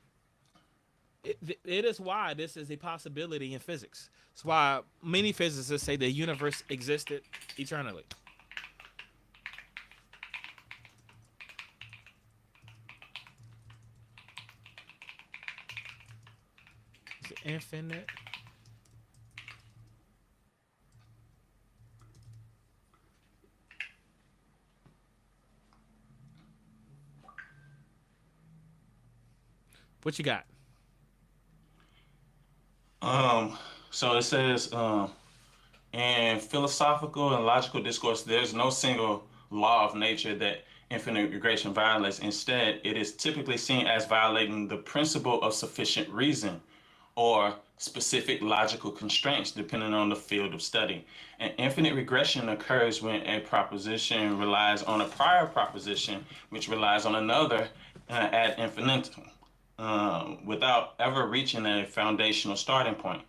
It is why this is a possibility in physics. It's why many physicists say the universe existed eternally. It's infinite. What you got? Um, so it says, in philosophical and logical discourse, there's no single law of nature that infinite regression violates. Instead, it is typically seen as violating the principle of sufficient reason or specific logical constraints, depending on the field of study. And infinite regression occurs when a proposition relies on a prior proposition, which relies on another ad infinitum, without ever reaching a foundational starting point.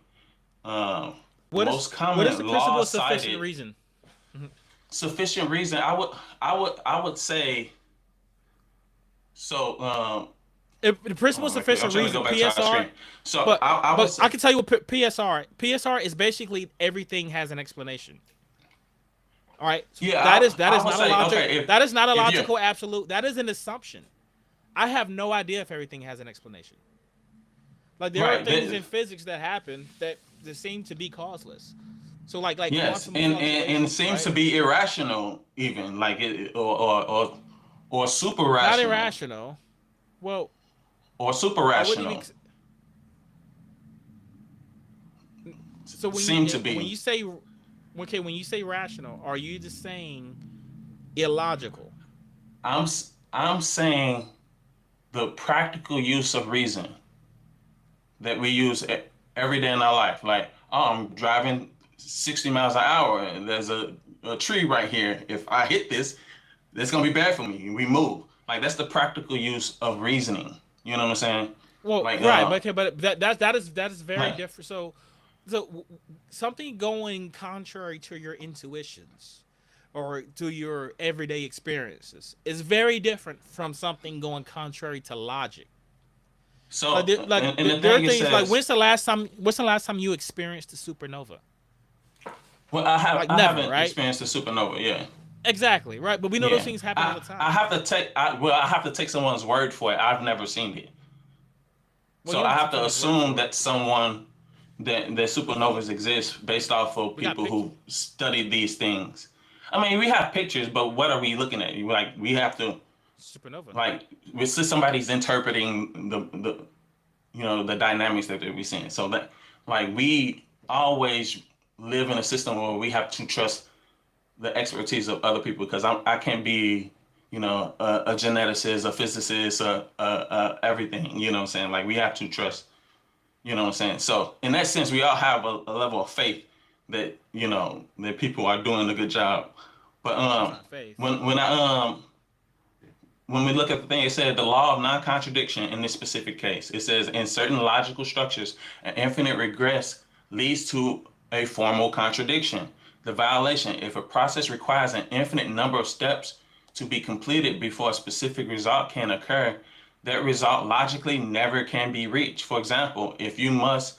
The most What is common the principle law of sufficient cited, reason? Mhm. sufficient reason. I would say so. If the principle of Oh, I'm sufficient trying to reason, go back to our PSR. screen. So But I would but say, I can tell you what PSR. PSR is basically everything has an explanation. All right, yeah, that is I would not a say, logic. okay, That is not a if you, logical absolute. That is an assumption. I have no idea if everything has an explanation. Like there are right, things in physics that happen that seem to be causeless. So like yes, quantum and it fluctuations, seems right? to be irrational, even like it, or super Not rational, irrational. Well, or super I wouldn't even. rational, So seem to when be. you say okay, when you say rational, are you just saying illogical? I'm saying the practical use of reason that we use every day in our life. Like, oh, I'm driving 60 miles an hour and there's a tree right here. If I hit this, that's gonna be bad for me. We move. Like that's the practical use of reasoning. You know what I'm saying? Well, Like right, but okay, but that is very like different. So something going contrary to your intuitions or to your everyday experiences is very different from something going contrary to logic. so and the There are thing it things like says, when's the last time you experienced a supernova? well, Like I never, haven't right? experienced a supernova. Yeah. Exactly, right? But we know those Yeah. things happen all the I time. have to take I have to take someone's word for it. I've never seen it. Well, you So don't I have to have take to somebody's word assume for it. that someone that supernovas exist based off of We got people pictures. who studied these things. I mean, we have pictures, but what are we looking at? Like we have to Supernova. like it's just somebody's interpreting the the dynamics that we're seeing. So that like we always live in a system where we have to trust the expertise of other people because I can't be a geneticist, a physicist, everything. You know what I'm saying? Like we have to trust. You know what I'm saying? So in that sense, we all have a level of faith that that people are doing a good job. But That's not faith. when we look at the thing, it said the law of non-contradiction in this specific case. It says in certain logical structures, an infinite regress leads to a formal contradiction. The violation, if a process requires an infinite number of steps to be completed before a specific result can occur, that result logically never can be reached. For example, if you must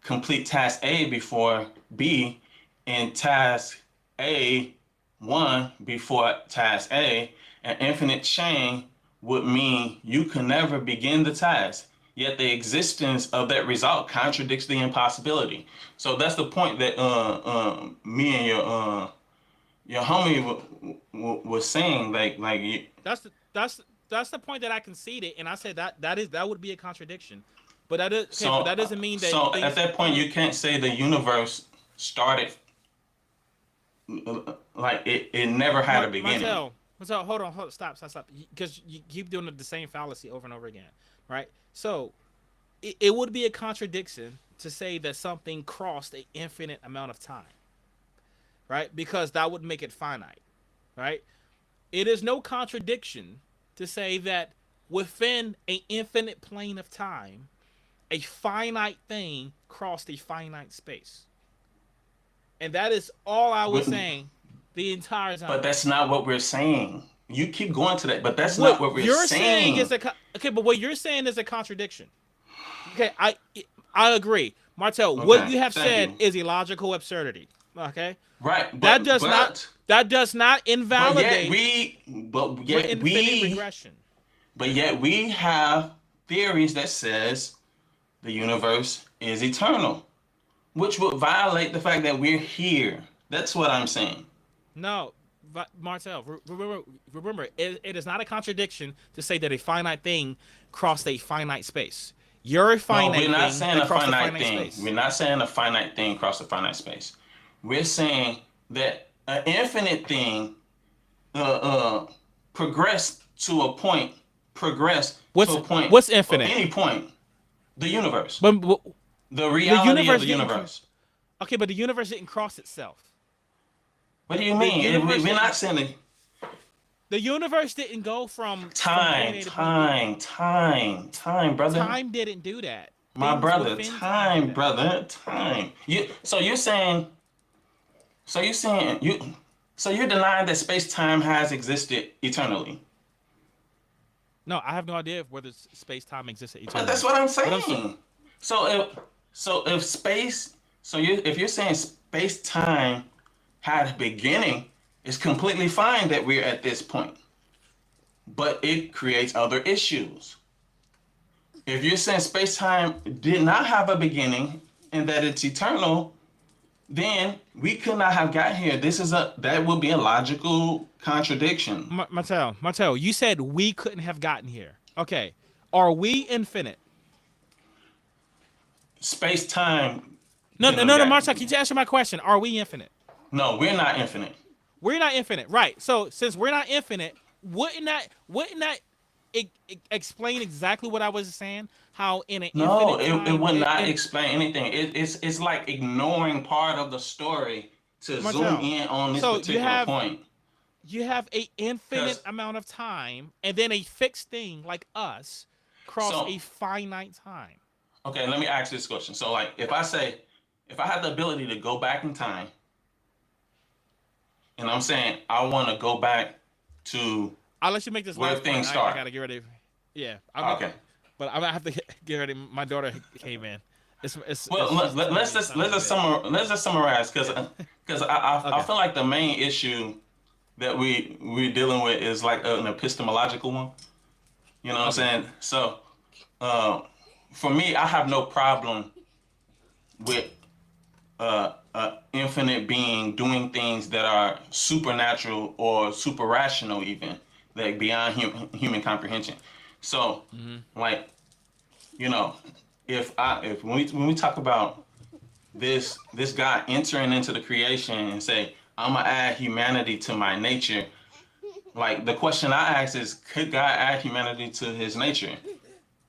complete task A before B and task A1 before task A, an infinite chain would mean you can never begin the task. yet the existence of that result contradicts the impossibility. So that's the point that me and your homie was saying. That's the point that I conceded, and I said that would be a contradiction. But that is okay. But so that doesn't mean that so at things. that point you can't say the universe started like it never had a beginning. Martel, hold on, stop, because you keep doing the same fallacy over and over again, right? So it would be a contradiction to say that something crossed an infinite amount of time, right? Because that would make it finite, right? It is no contradiction to say that within an infinite plane of time, a finite thing crossed a finite space. And that is all I was But, saying the entire but time. that's not what we're saying. You keep going to that, but that's not What what we're you're saying is saying. okay, but what you're saying is a contradiction. Okay, I agree, Martel. What Okay, you have thank said you. is illogical absurdity. Okay, Right, that does not invalidate but yet infinite we regression. but yet we have theories that says the universe is eternal, which would violate the fact that we're here. That's what I'm saying. No, Martel. Remember, it is not a contradiction to say that a finite thing crossed a finite space. You're a No, we're finite not thing saying that a crossed a finite finite thing. space. We're not saying a finite thing across a finite space. We're saying that an infinite thing uh, uh, progressed to a point, progressed to What's a point, what's or infinite? any point, the universe, But the the reality of universe the didn't. universe. Okay, but the universe didn't cross itself. What do you The mean? universe We're didn't. not saying The universe didn't go from time, point A to point B. time, time, time, brother. Time didn't do that. My Things brother, within time do time, that. brother, time. So you're saying so you're denying that space time has existed eternally. No, I have no idea whether space time existed But that's eternally. what I'm What I'm saying. saying. So if space so you if you're saying space time had a beginning, it's completely fine that we're at this point. But it creates other issues. If you're saying space time did not have a beginning and that it's eternal, then we could not have got here. That would be a logical contradiction. Martel, you said we couldn't have gotten here. Okay, are we infinite? Space time No, couldn't no, have no, no, got. Martel. Can you answer my question? Are we infinite? No, we're not infinite. We're not infinite, right? So since we're not infinite, wouldn't that explain exactly what I was saying? How in an No, infinite it time, would not in explain anything. It's like ignoring part of the story to zoom Martel. in on this So particular point. you have a infinite Because amount of time, and then a fixed thing like us cross so a finite time. okay, let me ask this question. So like if I had the ability to go back in time and I'm saying I want to go back to I'll let you make this where last point. things I start. gotta get ready. Yeah, Okay. but I'm gonna have to get ready. My daughter came in. Well, She's telling let's me just time to bed. let's just summarize because Yeah. I Okay. feel like the main issue that we're dealing with is like an epistemological one. You know what I'm Okay. saying? So uh, for me, I have no problem with infinite being doing things that are supernatural or super rational, even like beyond human comprehension. So, Hmm. like you know, if when we talk about this guy entering into the creation and say, I'm gonna add humanity to my nature. Like the question I ask is, could God add humanity to his nature?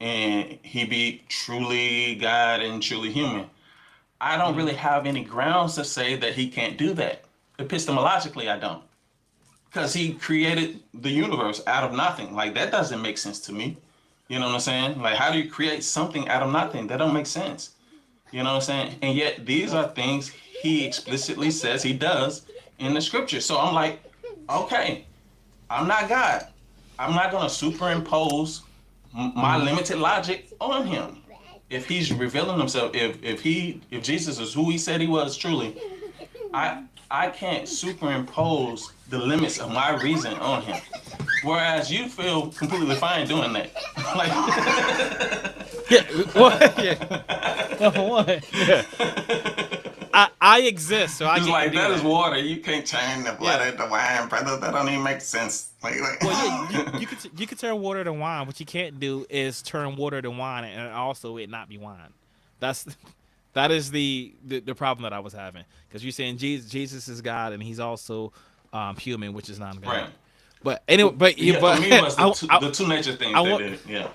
And he be truly God and truly human? I don't Hmm. really have any grounds to say that he can't do that. Epistemologically, I don't. Because he created the universe out of nothing. Like that doesn't make sense to me. You know what I'm saying? Like how do you create something out of nothing? That don't make sense. You know what I'm saying? And yet these are things he explicitly says he does in the scripture. So I'm like, okay, I'm not God. I'm not gonna superimpose my Hmm. limited logic on him. If he's revealing himself, if Jesus is who he said he was truly, I I can't superimpose the limits of my reason on him. Whereas you feel completely fine doing that. Like, Yeah, what? Yeah, what? Yeah. I exist, so I it's get to like do that is that. water. You can't turn the blood Yeah. into wine, brother. That don't even make sense. Well, yeah, you could turn water to wine. What you can't do is turn water to wine and also it not be wine. That's that is the problem that I was having because you're saying Jesus is God and he's also human, which is not right. God. But anyway, Yeah, for me, it was I, the two nature I things that want did it. Yeah. Go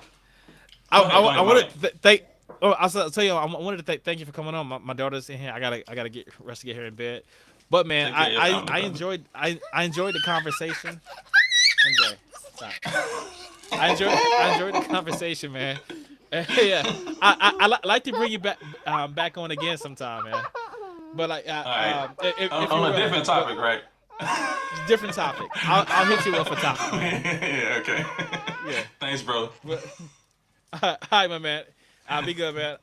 I ahead, my wanted bad. to thank. Oh, I'll tell you, I wanted to thank you for coming on. My daughter's in here. I gotta get rest to get her in bed. But man, Take care of your family, brother. I enjoyed the conversation. MJ, stop. I enjoyed the conversation, man. Yeah, like to bring you back on again sometime, man. But like All right. if you're On a willing, different but topic, right? different topic. I'll hit you up for topic, man. Yeah. Okay. Yeah. Thanks, bro. But hi, my man. Be good, man.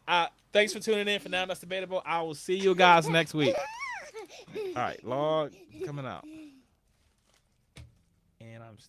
Thanks for tuning in for Now That's Debatable. I will see you guys next week. All right, log coming out, and I'm still.